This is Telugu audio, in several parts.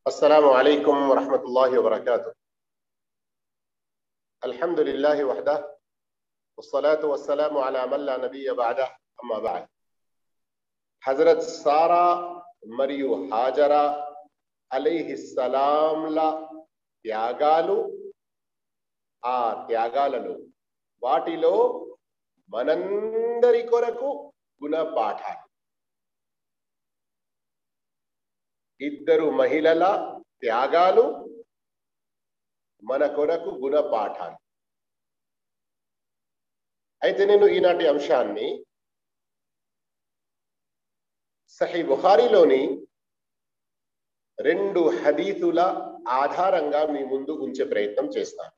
السلام عليكم ورحمة الله وبركاته. الحمد لله وحده والصلاة والسلام على من لا نبي بعده. أما بعد. హజరత్ సారా మరియు హాజరా అలైహిస్సలాంల త్యాగాలు, ఆ త్యాగాలలో వాటిలో మనందరి కొరకు గుణపాఠాలు. ఇద్దరు మహిళల త్యాగాలు మన కొరకు గుణపాఠాలు. అయితే నేను ఈనాటి అంశాన్ని సహీ బుఖారీలోని 2 హదీసుల ఆధారంగా మీ ముందు ఉంచే ప్రయత్నం చేస్తాను.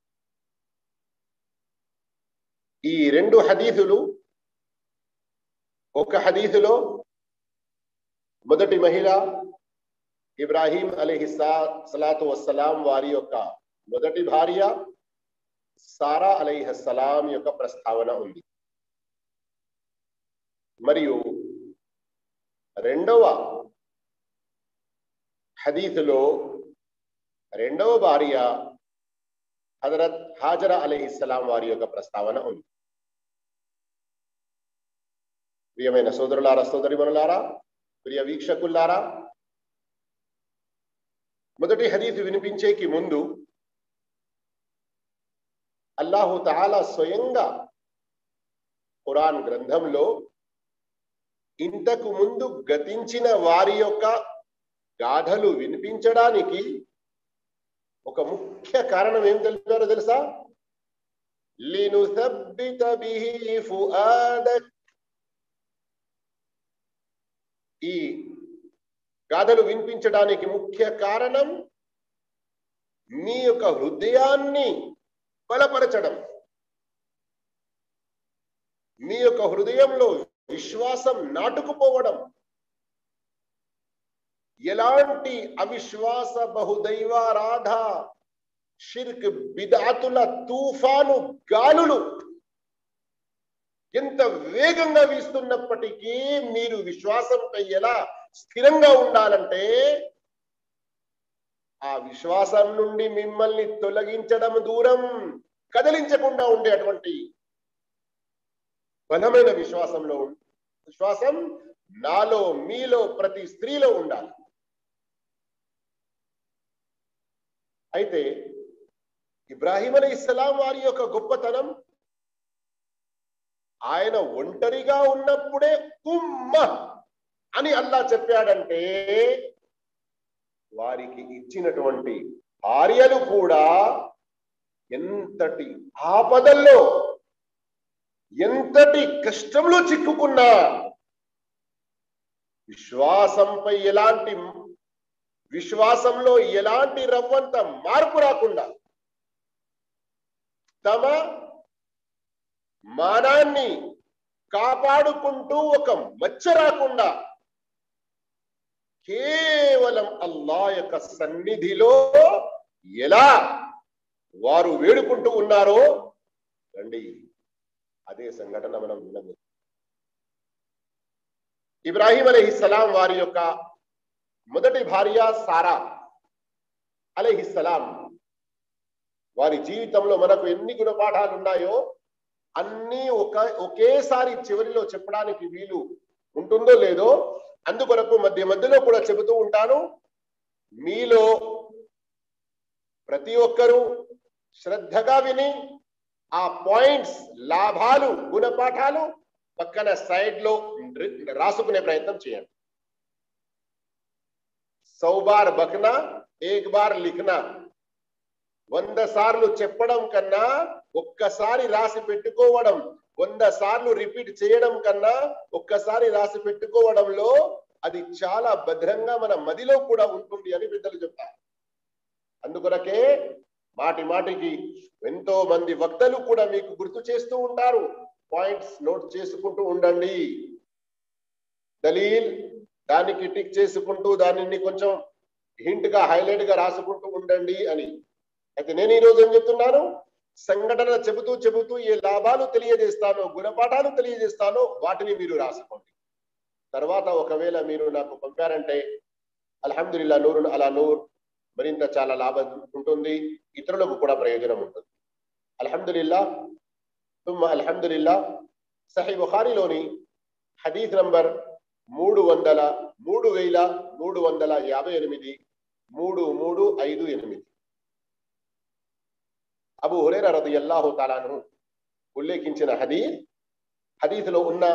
ఈ 2 హదీసులు, ఒక హదీసులో మొదటి మహిళ ఇబ్రాహీం అలైహిస్సలాతు వస్సలాం వారి యొక్క మొదటి భార్య సారా అలైహిస్సలాం యొక్క ప్రస్తావన ఉంది. మరియు రెండవ హదీసులో రెండవ భార్య హజరత్ హాజరా అలైహిస్సలాం వారి యొక్క ప్రస్తావన ఉంది. ప్రియమైన సోదరులారా, సోదరిమణులారా, ప్రియ వీక్షకులారా, మొదటి హదీసు వినిపించేకి ముందు అల్లాహు తఆలా స్వయంగా ఖురాన్ గ్రంథంలో ఇంతకు ముందు గతించిన వారి యొక్క గాథలు వినిపించడానికి ఒక ముఖ్య కారణం ఏం తెలిపారో తెలుసా? లినుసబ్బిత బిహి ఫుఆదక్. ఈ గాథలు వినిపించడానికి ముఖ్య కారణం మీ యొక్క హృదయాన్ని బలపరచడం, మీ యొక్క హృదయంలో విశ్వాసం నాటుకుపోవడం. ఎలాంటి అవిశ్వాస, బహుదైవారాధ, షిర్క్, బిదాతుల తుఫాను గాలులు ఎంత వేగంగా వీస్తున్నప్పటికీ మీరు విశ్వాసంపై ఎలా స్థిరంగా ఉండాలంటే, ఆ విశ్వాసం నుండి మిమ్మల్ని తొలగించడం దూరం, కదిలించకుండా ఉండేటువంటి బలమైన విశ్వాసం నాలో, మీలో, ప్రతి స్త్రీలో ఉండాలి. అయితే ఇబ్రాహీం అలైహిస్సలాం వారి యొక్క గొప్పతనం, ఆయన ఒంటరిగా ఉన్నప్పుడే ఉమ్మ అని అల్లా చెప్పాడంటే, వారికి ఇచ్చినటువంటి భార్యలు కూడా ఎంతటి ఆపదల్లో, ఎంతటి కష్టంలో చిక్కుకున్నా విశ్వాసంలో ఎలాంటి రవ్వంత మార్పు రాకుండా, తమ మానాన్ని కాపాడుకుంటూ ఒక మచ్చ రాకుండా కేవలం అల్లాహ్ యొక్క సన్నిధిలో ఎలా వారు వేడుకుంటూ ఉన్నారో రండి, అదే సంఘటన మనం వినము. ఇబ్రాహీం అలైహిస్సలాం వారి యొక్క మొదటి భార్య సారా అలైహిస్సలాం వారి జీవితంలో మనకు ఎన్ని గుణపాఠాలు ఉన్నాయో అన్నీ ఒకేసారి చివరిలో చెప్పడానికి వీలు ఉంటుందో లేదో, అందుకొరకు మధ్యలో కూడా చెబుతూ ఉంటాను. మీలో ప్రతి ఒక్కరూ శ్రద్ధగా విని ఆ పాయింట్స్, లాభాలు, గుణపాఠాలు పక్కన సైడ్ లో రాసుకునే ప్రయత్నం చేయండి. 100 బార్ బక్నా, 1 బార్ లిఖనా. 100 సార్లు చెప్పడం కన్నా ఒక్కసారి రాసి పెట్టుకోవడం, 100 సార్లు రిపీట్ చేయడం కన్నా ఒక్కసారి రాసి పెట్టుకోవడంలో అది చాలా భద్రంగా మన మదిలో కూడా ఉంటుంది అని పెద్దలు చెప్తారు. అందుకొరకే మాటికి ఎంతో మంది వక్తలు కూడా మీకు గుర్తు చేస్తూ ఉంటారు, పాయింట్స్ నోట్ చేసుకుంటూ ఉండండి, దలీల్ దానికి టిక్ చేసుకుంటూ దానిని కొంచెం హింట్ గా, హైలైట్ గా రాసుకుంటూ ఉండండి అని. అయితే నేను ఈరోజు ఏం చెప్తున్నాను, సంఘటన చెబుతూ ఏ లాభాలు తెలియజేస్తానో, గుణపాఠాలు తెలియజేస్తానో వాటిని మీరు రాసుకోండి. తర్వాత ఒకవేళ మీరు నాకు పంపారంటే అల్హమ్దులిల్లాహ్, నూరున్ అలా నూర్, మరింత చాలా లాభం ఉంటుంది, ఇతరులకు కూడా ప్రయోజనం ఉంటుంది. అల్హమ్దులిల్లా తుమ్మ అల్హమ్దులిల్లా. సహీ బుఖారీలోని హదీస్ నంబర్ 3358 3358 అబూ హురైరా రదియల్లాహు తఆలా అన్హు ఉల్లేఖించిన హదీస్లో ఉన్న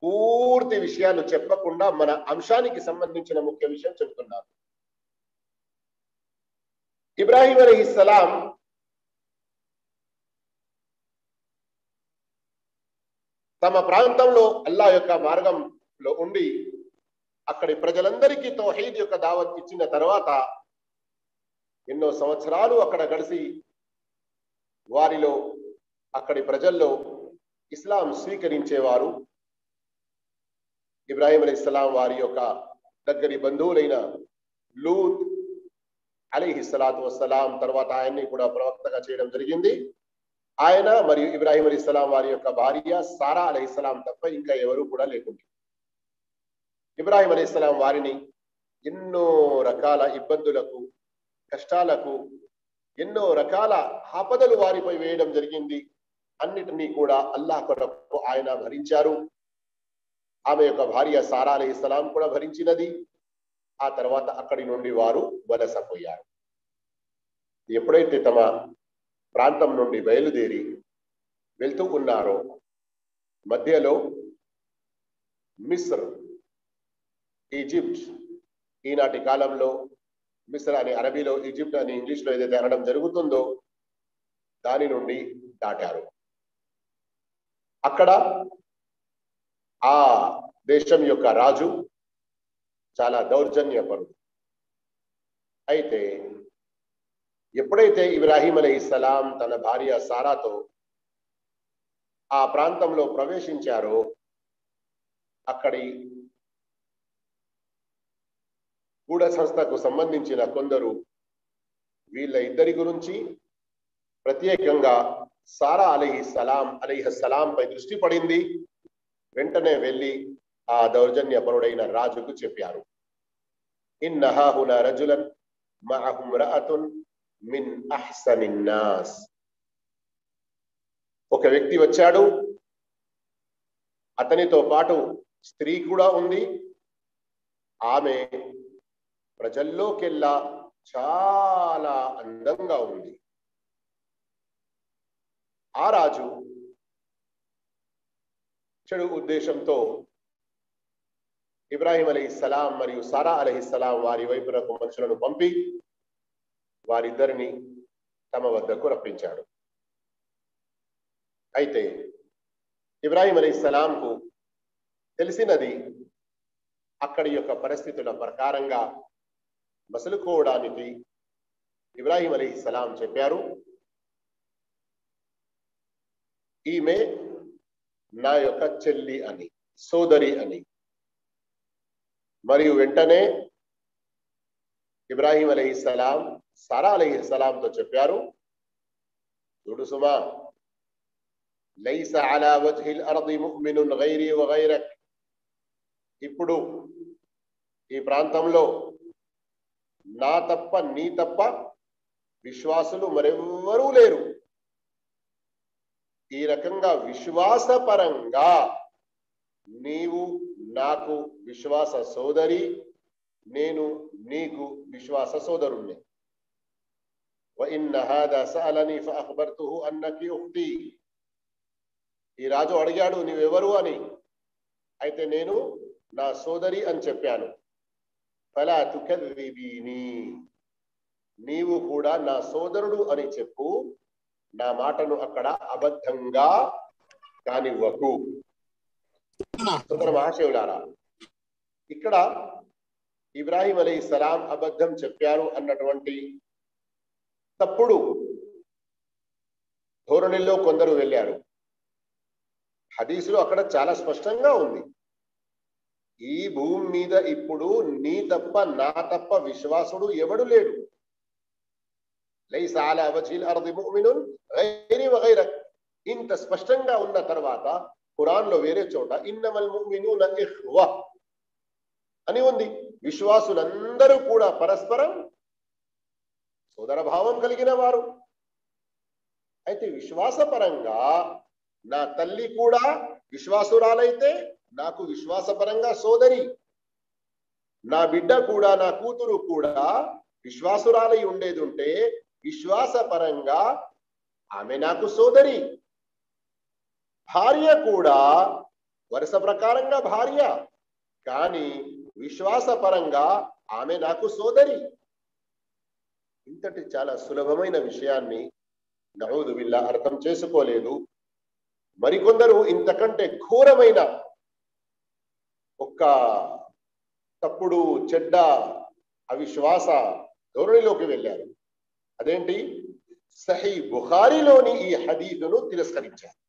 పూర్తి విషయాలు చెప్పకుండా మన అంశానికి సంబంధించిన ముఖ్య విషయం చెబుతున్నారు. ఇబ్రాహీం అలైహిస్సలాం తమ ప్రాంతంలో అల్లాహ్ యొక్క మార్గంలో ఉండి అక్కడి ప్రజలందరికీ తౌహీద్ యొక్క దావత్ ఇచ్చిన తర్వాత ఎన్నో సంవత్సరాలు అక్కడ గడిసి వారిలో అక్కడి ప్రజల్లో ఇస్లాం స్వీకరించేవారు. ఇబ్రాహీం అలైహిస్సలాం వారి యొక్క దగ్గరి బంధువులైన లూత్ అలైహిస్సలాతు వస్సలాం తర్వాత ఆయన్ని కూడా ప్రవక్తగా చేయడం జరిగింది. ఆయన మరియు ఇబ్రాహీం అలైహిస్సలాం వారి యొక్క భార్య సారా అలైహిస్సలాం తప్ప ఇంకా ఎవరు కూడా లేకుండా ఇబ్రాహీం అలైహిస్సలాం వారిని ఎన్నో రకాల ఇబ్బందులకు, కష్టాలకు, ఎన్నో రకాల ఆపదలు వారిపై వేయడం జరిగింది. అన్నిటినీ కూడా అల్లాహ్ కొరకు ఆయన భరించారు. ఆమె యొక్క భార్య సారా అలైహిస్సలాం కూడా భరించినది. ఆ తర్వాత అక్కడి నుండి వారు వలసపోయారు. ఎప్పుడైతే తమ ప్రాంతం నుండి బయలుదేరి వెళ్తూ ఉన్నారో మధ్యలో మిస్ర్, ఈజిప్ట్, ఈనాటి కాలంలో మిస్ర్ అని అరబీలో, ఈజిప్ట్ అని ఇంగ్లీష్లో ఏదైతే అనడం జరుగుతుందో దాని నుండి దాటారు. అక్కడ ఆ దేశం యొక్క రాజు చాలా దౌర్జన్యపరుడు. అయితే ఎప్పుడైతే ఇబ్రాహీం అలైహిస్సలాం తన భార్య సారాతో ఆ ప్రాంతంలో ప్రవేశించారో అక్కడి గూఢ సంస్థకు సంబంధించిన కొందరు వీళ్ళ ఇద్దరి గురించి ప్రత్యేకంగా సారా అలైహిస్సలాం పై దృష్టి పడింది. వెంటనే వెళ్ళి ఆ దౌర్జన్యపరుడైన రాజుకు చెప్పారు, ఇన్నహా హునా రజులన్ మఅహు ఇమ్రఅతున్ మిన్ అహ్సనిన్ నాస్. ఒక వ్యక్తి వచ్చాడు, అతనితో పాటు స్త్రీ కూడా ఉంది. ఆమె ప్రజల్లోకెల్లా చాలా అందంగా ఉంది. ఆ రాజు చెడు ఉద్దేశంతో ఇబ్రాహీం అలైహిస్సలాం మరియు సారా అలైహిస్సలాం వారి వైపునకు మనుషులను పంపి వారిద్దరిని తమ వద్దకు రప్పించాడు. అయితే ఇబ్రాహీం అలైహిస్సలాంకు తెలిసినది అక్కడి యొక్క పరిస్థితుల ప్రకారంగా మసలుకోవడానికి ఇబ్రాహీం అలైహిస్సలాం చెప్పారు, ఈమె నా యొక్క చెల్లి అని, సోదరి అని. మరియు వెంటనే ఇబ్రాహీం అలైహిస్సలాం సారా అలైహిస్సలాంతో చెప్పారు, చూడు సుమా, లైస అలా వజ్హిల్ అర్ది ముഅ్మినున్ గైరి వ గైరక్. ఇప్పుడు ఈ ప్రాంతంలో నా తప్ప, నీ తప్ప విశ్వాసులు మరెవ్వరూ లేరు. ఈ రకంగా విశ్వాసపరంగా నీవు నాకు విశ్వాస సోదరి, నేను నీకు విశ్వాస సోదరుణ్ణి. వఇన్న హాదా సఅలని ఫఅఖ్బర్తుహు అన్నకి ఉఖ్తి. ఈ రాజు అడిగాడు నీవెవరు అని, అయితే నేను నా సోదరి అని చెప్పాను. ఫలా తుకద్దిబీని, నీవు కూడా నా సోదరుడు అని చెప్పు, నా మాటను అక్కడ అబద్ధంగా కానివ్వకు. సోదర మహాశివులారా, ఇక్కడ ఇబ్రాహీం అలైహిస్సలాం అబద్ధం చెప్పారు అన్నటువంటి తప్పుడు ధోరణిలో కొందరు వెళ్ళారు. హదీసులో అక్కడ చాలా స్పష్టంగా ఉంది, ఈ భూమి మీద ఇప్పుడు నీ తప్ప, నా తప్ప విశ్వాసుడు ఎవడు లేడు. లైస అలా వజ్హిల్ అర్ది ముఅ్మినున్ గైరి వ గైరక్. ఇంత స్పష్టంగా ఉన్న తర్వాత ఖురాన్ లో వేరే చోట ఇన్నమల్ ముഅ్మినూన ఇఖ్వ అని ఉంది. విశ్వాసులందరూ కూడా పరస్పరం సోదర భావం కలిగిన వారు. అయితే విశ్వాసపరంగా నా తల్లి కూడా విశ్వాసురాలైతే నాకు విశ్వాసపరంగా సోదరి, నా బిడ్డ కూడా నా కూతురు కూడా విశ్వాసురాలై ఉండేది ఉంటే విశ్వాసపరంగా ఆమె నాకు సోదరి. భార్య కూడా వరుస ప్రకారంగా భార్య, కానీ విశ్వాసపరంగా ఆమె నాకు సోదరి. ఇంతటి చాలా సులభమైన విషయాన్ని నఊదు బిల్లా అర్థం చేసుకోలేదు. మరికొందరు ఇంతకంటే ఘోరమైన ఒక్క తప్పుడు చెడ్డ అవిశ్వాస ధోరణిలోకి వెళ్ళారు. అదేంటి? సహీ బుఖారీలోని ఈ హదీసును తిరస్కరించారు.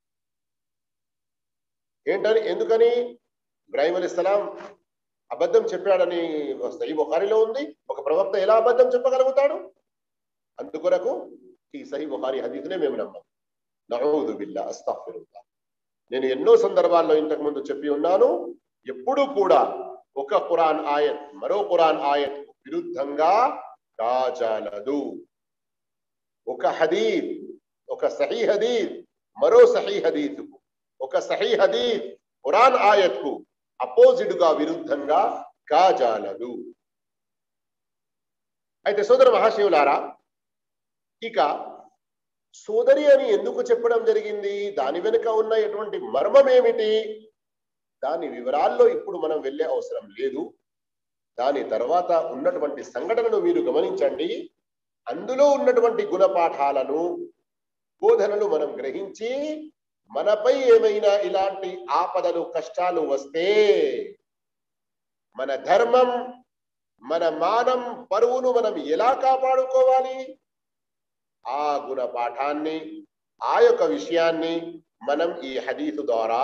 ఏంటని? ఎందుకని? ఇబ్రాహీం అలైహిస్సలాం అబద్ధం చెప్పాడని సహీ బుఖారీలో ఉంది. ఒక ప్రవక్త ఎలా అబద్ధం చెప్పగలుగుతాడు? అందుకొరకు ఈ సహీ బుఖారీ హదీసునే మేము నమ్మం. నఊదు బిల్లా, అస్తగ్ఫిరుల్లాహ్. నేను ఎన్నో సందర్భాల్లో ఇంతకు ముందు చెప్పి ఉన్నాను, ఎప్పుడు కూడా ఒక ఖురాన్ ఆయత్ మరో ఖురాన్ ఆయత్ విరుద్ధంగా కాజాలదు. ఒక హదీస్, ఒక సహీ హదీస్ మరో సహీ హదీస్, ఒక సహీ హదీస్ ఖురాన్ ఆయత్ కు అపోజిట్ గా విరుద్ధంగా కాజాలదు. అయితే సోదర మహాశివులారా, ఇక సోదరి అని ఎందుకు చెప్పడం జరిగింది? దాని వెనుక ఉన్న ఎటువంటి మర్మం ఏమిటి? దాని వివరాల్లో ఇప్పుడు మనం వెళ్ళే అవసరం లేదు. దాని తర్వాత ఉన్నటువంటి సంఘటనను మీరు గమనించండి. అందులో ఉన్నటువంటి గుణపాఠాలను, బోధనలు మనం గ్రహించి మనపై ఏమైనా ఇలాంటి ఆపదలు, కష్టాలు వస్తే మన ధర్మం, మన మానం, పరువును మనం ఎలా కాపాడుకోవాలి? ఆ గుణపాఠాన్ని, ఆ యొక్క విషయాన్ని మనం ఈ హదీసు ద్వారా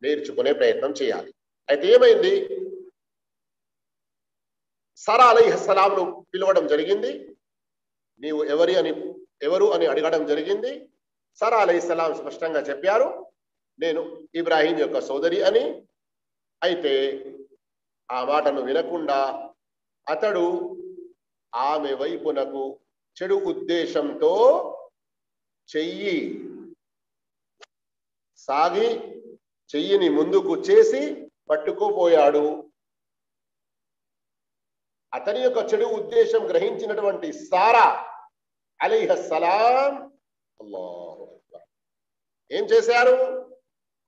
నేర్చుకునే ప్రయత్నం చేయాలి. అయితే ఏమైంది? సారా అలైహిస్సలాంను పిలవడం జరిగింది. నీవు ఎవరు అని అడగడం జరిగింది. సారా అలైహిస్సలాం స్పష్టంగా చెప్పారు, నేను ఇబ్రాహీం యొక్క సోదరి అని. అయితే ఆ మాటను వినకుండా అతడు ఆమె వైపునకు చెడు ఉద్దేశంతో చెయ్యి సాగి చెయ్యిని ముందుకు చేసి పట్టుకోపోయాడు. అతని యొక్క చెడు ఉద్దేశం గ్రహించినటువంటి సారా అలైహిస్సలాం అల్లాహు అక్బర్ ఏం చేశారు?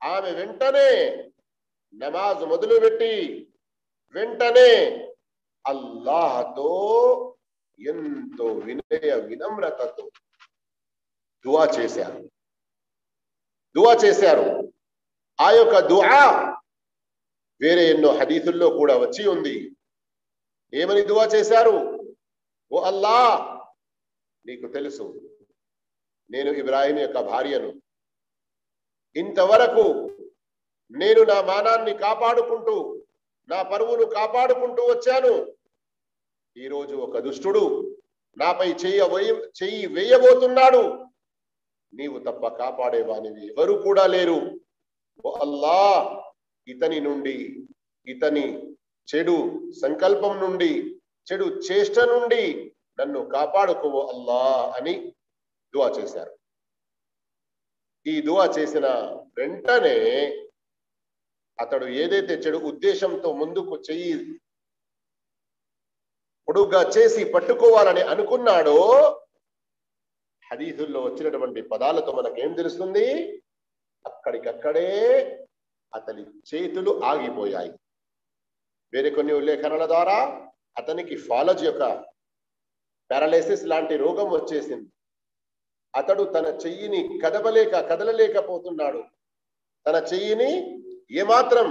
ఆమె వెంటనే నమాజ్ మొదలుపెట్టి వెంటనే అల్లాహతో ఎంతో వినయ వినమ్రతతో దుఆ చేశారు. ఆ యొక్క దుఆ వేరే ఎన్నో హదీసుల్లో కూడా వచ్చి ఉంది. ఏమని దుఆ చేశారు? ఓ అల్లాహ్, నీకు తెలుసు నేను ఇబ్రాహీం యొక్క భార్యను. ఇంతవరకు నేను నా మానాన్ని కాపాడుకుంటూ, నా పరువును కాపాడుకుంటూ వచ్చాను. ఈరోజు ఒక దుష్టుడు నాపై చెయ్యి వేయబోతున్నాడు. నీవు తప్ప కాపాడేవానివి ఎవరు కూడా లేరు. ఓ అల్లాహ్, ఇతని నుండి, ఇతని చెడు సంకల్పం నుండి, చెడు చేష్ట నుండి నన్ను కాపాడుకో అల్లాహ్ అని దుఆ చేశారు. ఈ దుఆ చేసిన వెంటనే అతడు ఏదైతే చెడు ఉద్దేశంతో ముందుకు చెయ్యి పొడుగ్గా చేసి పట్టుకోవాలని అనుకున్నాడో, హదీసుల్లో వచ్చినటువంటి పదాలతో మనకేం తెలుస్తుంది? అక్కడికక్కడే అతని చేతులు ఆగిపోయాయి. వేరే కొన్ని ఉల్లేఖనాల ద్వారా అతనికి ఫాలజ్ యొక్క పారాలైసిస్ లాంటి రోగం వచ్చేసింది. అతడు తన చెయ్యిని కదలలేకపోతున్నాడు. తన చెయ్యిని ఏమాత్రం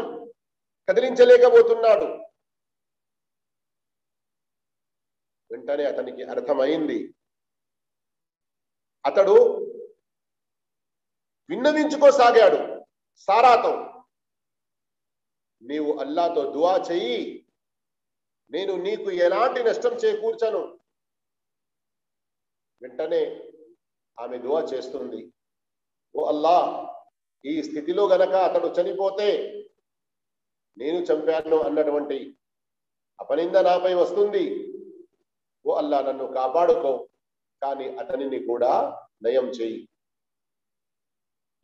కదిలించలేకపోతున్నాడు. వెంటనే అతనికి అర్థమైంది. అతడు విన్నవించుకోసాగాడు సారాతో, నీవు అల్లాతో దుఆ చెయ్యి, నేను నీకు ఎలాంటి నష్టం చేకూర్చను. వెంటనే ఆమె దుఆ చేస్తుంది, ఓ అల్లాహ్, ఈ స్థితిలో గనక అతడు చనిపోతే నేను చంపాను అన్నటువంటి అపనింద నాపై వస్తుంది. ఓ అల్లాహ్, నన్ను కాపాడుకో. కానీ అతనిని కూడా నయం చేయి.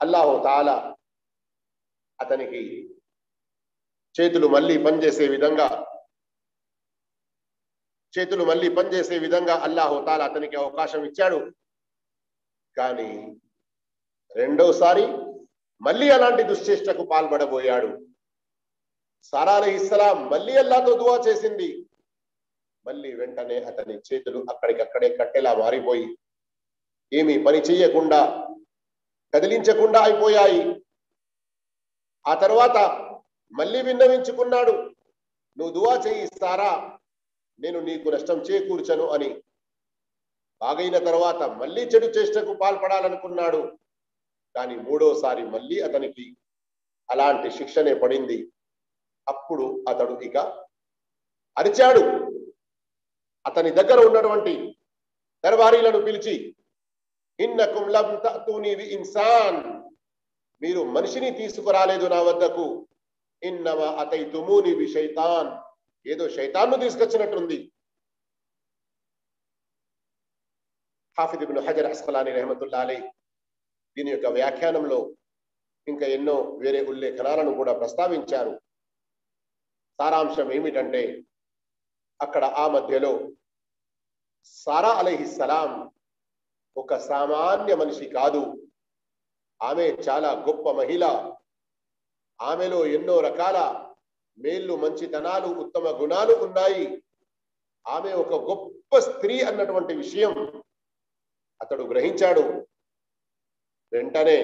అల్లాహు తాలా అతనికి చేతులు మళ్ళీ పనిచేసే విధంగా అల్లాహు తాలా అతనికి అవకాశం ఇచ్చాడు. కానీ రెండోసారి మళ్ళీ అలాంటి దుశ్చేష్టకు పాల్పడబోయాడు. సారా అలైహిస్సలాం మళ్ళీ అల్లాహ్తో దువా చేసింది. మళ్ళీ వెంటనే అతని చేతులు అక్కడికక్కడే కట్టెలా మారిపోయి ఏమీ పని చేయకుండా కదిలించకుండా అయిపోయాయి. ఆ తర్వాత మళ్ళీ విన్నవించుకున్నాడు, నువ్వు దువా చేయి సారా, నేను నీకు నష్టం చేకూర్చను అని. బాగైన తర్వాత మళ్ళీ చెడు చేష్టకు పాల్పడాలనుకున్నాడు. కానీ మూడోసారి మళ్ళీ అతనికి అలాంటి శిక్షనే పడింది. అప్పుడు అతడు ఇక అరిచాడు. అతని దగ్గర ఉన్నటువంటి దర్బారీలను పిలిచి, ఇన్నకుం లం తఅతూని బి ఇన్సాన్, మీరు మనిషిని తీసుకురాలేదు నా వద్దకు. ఇన్నమా అతైతుమూని బి శైతాన్, ఏదో శైతాన్ను తీసుకొచ్చినట్టుంది. హాఫిద్ ఇబ్ను హజర్ అస్కలాని రహమతుల్లాహి అలైహి దీని యొక్క వ్యాఖ్యానంలో ఇంకా ఎన్నో వేరే ఉల్లేఖనాలను కూడా ప్రస్తావించారు. సారాంశం ఏమిటంటే, అక్కడ ఆ మధ్యలో సారా అలైహిస్సలాం ఒక సామాన్య మనిషి కాదు, ఆమె చాలా గొప్ప మహిళ. ఆమెలో ఎన్నో రకాల మేళ్ళు, మంచితనాలు, ఉత్తమ గుణాలు ఉన్నాయి. ఆమె ఒక గొప్ప స్త్రీ అన్నటువంటి విషయం అతడు గ్రహించాడు. వెంటనే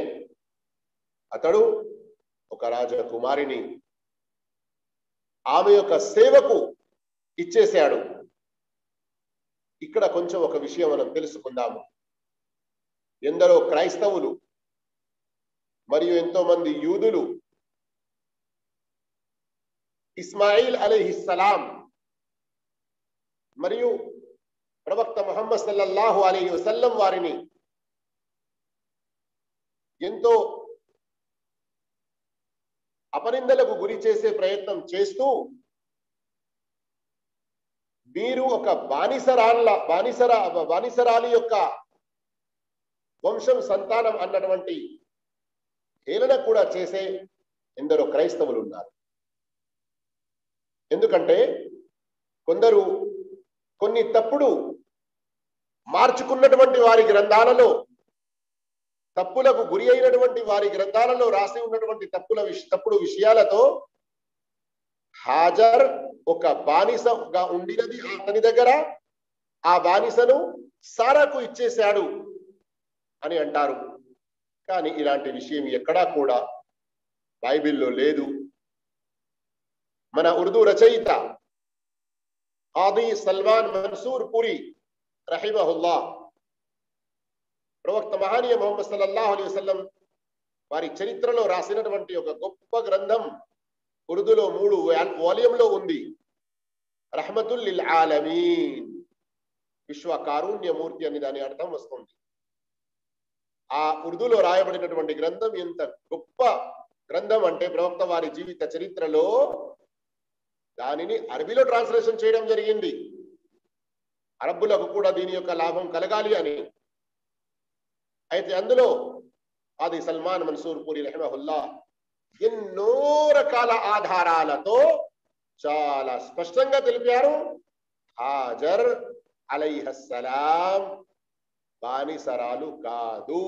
అతడు ఒక రాజకుమారిని ఆమె యొక్క సేవకు ఇచ్చేశాడు. ఇక్కడ కొంచెం ఒక విషయం మనం తెలుసుకుందాము. ఎందరో క్రైస్తవులు మరియు ఎంతో మంది యూదులు ఇస్మాయిల్ అలైహిస్సలాం మరియు ప్రవక్త ముహమ్మద్ సల్లల్లాహు అలైహి వసల్లం వారిని ఎంతో అపనిందలకు గురి చేసే ప్రయత్నం చేస్తూ, మీరు ఒక బానిసరాలి యొక్క వంశం సంతానం అన్నటువంటి హేళన కూడా చేసే ఎందరో క్రైస్తవులు ఉన్నారు. ఎందుకంటే కొందరు కొన్ని తప్పుడు మార్చుకున్నటువంటి వారి గ్రంథాలలో, తప్పులకు గురి అయినటువంటి వారి గ్రంథాలలో రాసి ఉన్నటువంటి తప్పుడు విషయాలతో హాజర్ ఒక బానిసగా ఉండినది అతని దగ్గర, ఆ బానిసను సారాకు ఇచ్చేశాడు అని అంటారు. కానీ ఇలాంటి విషయం ఎక్కడా కూడా బైబిల్లో లేదు. మన ఉర్దూ రచయిత ఆది సల్మాన్ మన్సూర్ పురి రహిమహుల్లా ప్రవక్త మహానీయ ముహమ్మద్ సల్లల్లాహు అలైహి వసల్లం వారి చరిత్రలో రాసినటువంటి ఒక గొప్ప గ్రంథం ఉర్దూలో 3 వాల్యూమ్లో ఉంది. రహ్మతుల్ లిల్ ఆలమీన్, విశ్వ కారుణ్యమూర్తి అని దాని అర్థం వస్తుంది. ఆ ఉర్దూలో రాయబడినటువంటి గ్రంథం ఎంత గొప్ప గ్రంథం అంటే, ప్రవక్త వారి జీవిత చరిత్రలో దానిని అరబీలో ట్రాన్స్లేషన్ చేయడం జరిగింది. అరబ్బులకు కూడా దీని యొక్క లాభం కలగాలి అని. అయితే అందులో ఆది సల్మాన్ మన్సూర్ పూరి రహిమహుల్లా ఎన్నో రకాల ఆధారాలతో చాలా స్పష్టంగా తెలిపారు, హాజర్ అలైహిస్సలాం బానిసరాలు కాదు,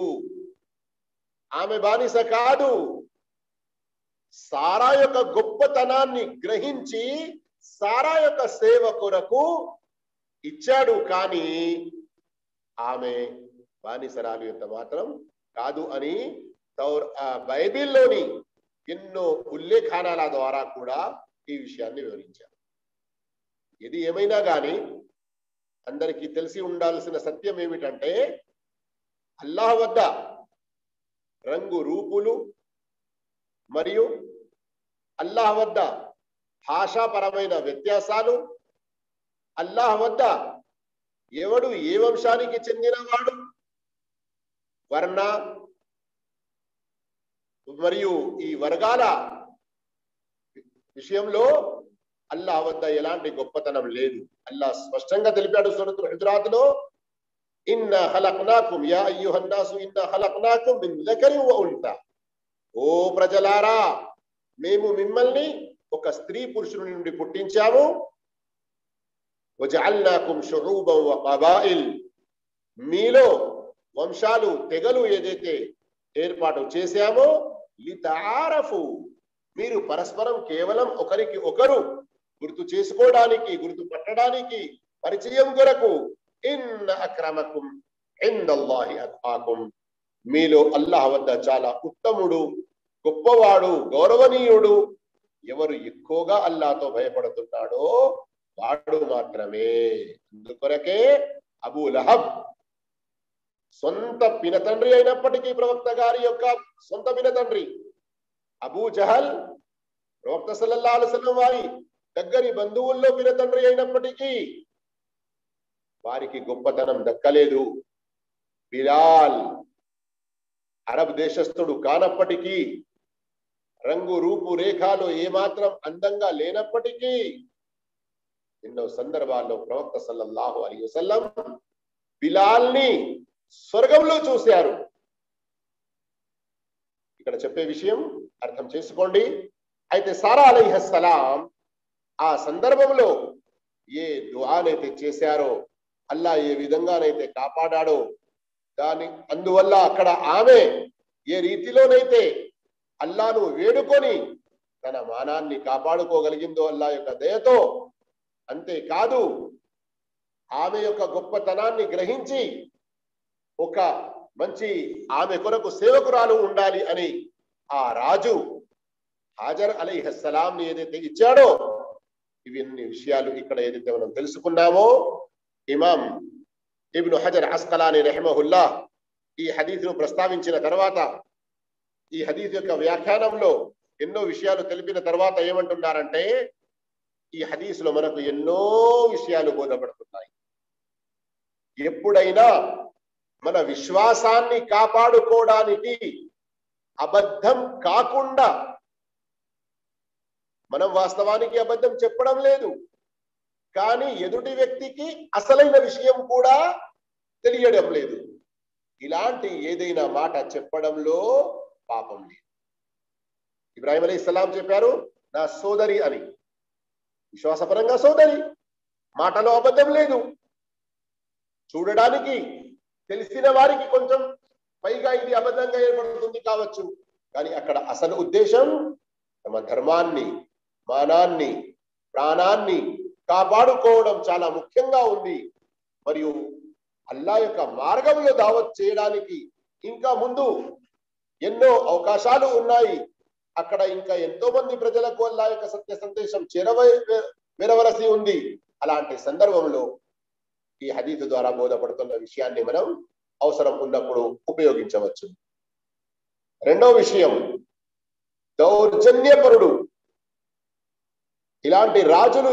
ఆమె బానిస కాదు. సారా యొక్క గొప్పతనాన్ని గ్రహించి సారా యొక్క సేవ కొరకు ఇచ్చాడు, కానీ ఆమె బానిసరాలు ఎంత మాత్రం కాదు అని బైబిల్లోని ఎన్నో ఉల్లేఖనాల ద్వారా కూడా ఈ విషయాన్ని వివరించారు. ఇది ఏమైనా కానీ అందరికీ తెలిసి ఉండాల్సిన సత్యం ఏమిటంటే, అల్లాహ్ వద్ద రంగు రూపులు మరియు అల్లాహ్ వద్ద భాషాపరమైన వ్యత్యాసాలు, అల్లాహ్ వద్ద ఎవడు ఏ వంశానికి చెందినవాడు, వర్ణ మరియు ఈ వర్గాల విషయంలో అల్లాహ్ వద్ద ఎలాంటి గొప్పతనం లేదు. అల్లాహ్ స్పష్టంగా తెలిపాడు సూరతుల్ హుజరాత్ లో, ఇన్నా ఖలక్నాకుం యా అయ్యుహన్నాసు ఇన్నా ఖలక్నాకుం మిన్ దకరిన్ వ ఉన్సా. ఓ ప్రజలారా, మేము మిమ్మల్ని ఒక స్త్రీ పురుషుని నుండి పుట్టించాము. వజఅల్నాకుం షుఊబన్ వ కబాయిల్, మీలో వంశాలు తెగలు ఏదైతే ఏర్పాటు చేశామో, లితఆరఫు, మీరు పరస్పరం కేవలం ఒకరికి ఒకరు గుర్తు చేసుకోవడానికి, గుర్తు పట్టడానికి, పరిచయం కొరకు. ఇన్న అక్రమకుం ఇందల్లాహి అత్కాకుం, మీలో అల్లాహ్ వద్ద చాలా ఉత్తముడు, గొప్పవాడు, గౌరవనీయుడు, ఎవరు ఎక్కువగా అల్లాహ్తో భయపడుతున్నాడో వాడు మాత్రమే. అందుకొరకే అబూ లహబ్ సొంత పినతండ్రి అయినప్పటికీ, ప్రవక్త గారి యొక్క సొంత పినతండ్రి అబూ జహల్ ప్రవక్త సల్లల్లాహు అలైహి వసల్లం వారి దగ్గరి బంధువుల్లో పినతండ్రి అయినప్పటికీ వారికి గొప్పతనం దక్కలేదు. బిలాల్ అరబ్ దేశస్థుడు కానప్పటికీ, రంగు రూపు రేఖాలు ఏమాత్రం అందంగా లేనప్పటికీ, ఎన్నో సందర్భాల్లో ప్రవక్త సల్లల్లాహు అలైహి వసల్లం బిలాల్ని స్వర్గంలో చూశారు. ఇక్కడ చెప్పే విషయం అర్థం చేసుకోండి. అయితే సారా అలైహిస్సలాం ఆ సందర్భంలో ఏ దుఆనైతే చేశారో, అల్లా ఏ విధంగానైతే కాపాడాడో, అందువల్ల అక్కడ ఆమె ఏ రీతిలోనైతే అల్లాను వేడుకొని తన మానాన్ని కాపాడుకోగలిగిందో అల్లా యొక్క దయతో, అంతేకాదు ఆమె యొక్క గొప్పతనాన్ని గ్రహించి ఒక మంచి ఆమె కొరకు సేవకురాలు ఉండాలి అని ఆ రాజు హాజర్ అలైహిస్సలాంని ఏదైతే ఇచ్చాడో, ఇవన్నీ విషయాలు ఇక్కడ ఏదైతే మనం తెలుసుకున్నామో, ఇమాం ఇబ్ను హజర్ అస్కలాని రహిమహుల్లా ఈ హదీస్ను ప్రస్తావించిన తర్వాత, ఈ హదీస్ యొక్క వ్యాఖ్యానంలో ఎన్నో విషయాలు తెలిపిన తర్వాత ఏమంటున్నారంటే, ఈ హదీస్లో మనకు ఎన్నో విషయాలు బోధపడుతున్నాయి. ఎప్పుడైనా మన విశ్వాసాన్ని కాపాడుకోవడానికి అబద్ధం కాకుండా, మనం వాస్తవానికి అబద్ధం చెప్పడం లేదు, కానీ ఎదుటి వ్యక్తికి అసలైన విషయం కూడా తెలియడం లేదు, ఇలాంటి ఏదైనా మాట చెప్పడంలో పాపం లేదు. ఇబ్రాహిం అలైహిస్సలాం చెప్పారు నా సోదరి అని, విశ్వాసపరంగా సోదరి, మాటలో అబద్ధం లేదు. చూడడానికి తెలిసిన వారికి కొంచెం పైగా ఇది అబద్ధంగా ఏర్పడుతుంది కావచ్చు, కానీ అక్కడ అసలు ఉద్దేశం తమ ధర్మాన్ని, మానాన్ని, ప్రాణాన్ని కాపాడుకోవడం చాలా ముఖ్యంగా ఉంది. మరియు అల్లా యొక్క మార్గంలో దావత్ చేయడానికి ఇంకా ముందు ఎన్నో అవకాశాలు ఉన్నాయి. అక్కడ ఇంకా ఎంతో మంది ప్రజలకు అల్లా యొక్క సత్య సందేశం చేరవలసి ఉంది. అలాంటి సందర్భంలో ఈ హదీసు ద్వారా బోధపడుతున్న విషయాన్ని మనం అవసరం ఉన్నప్పుడు ఉపయోగించవచ్చు. రెండో విషయం, దౌర్జన్యపరుడు. ఇలాంటి రాజులు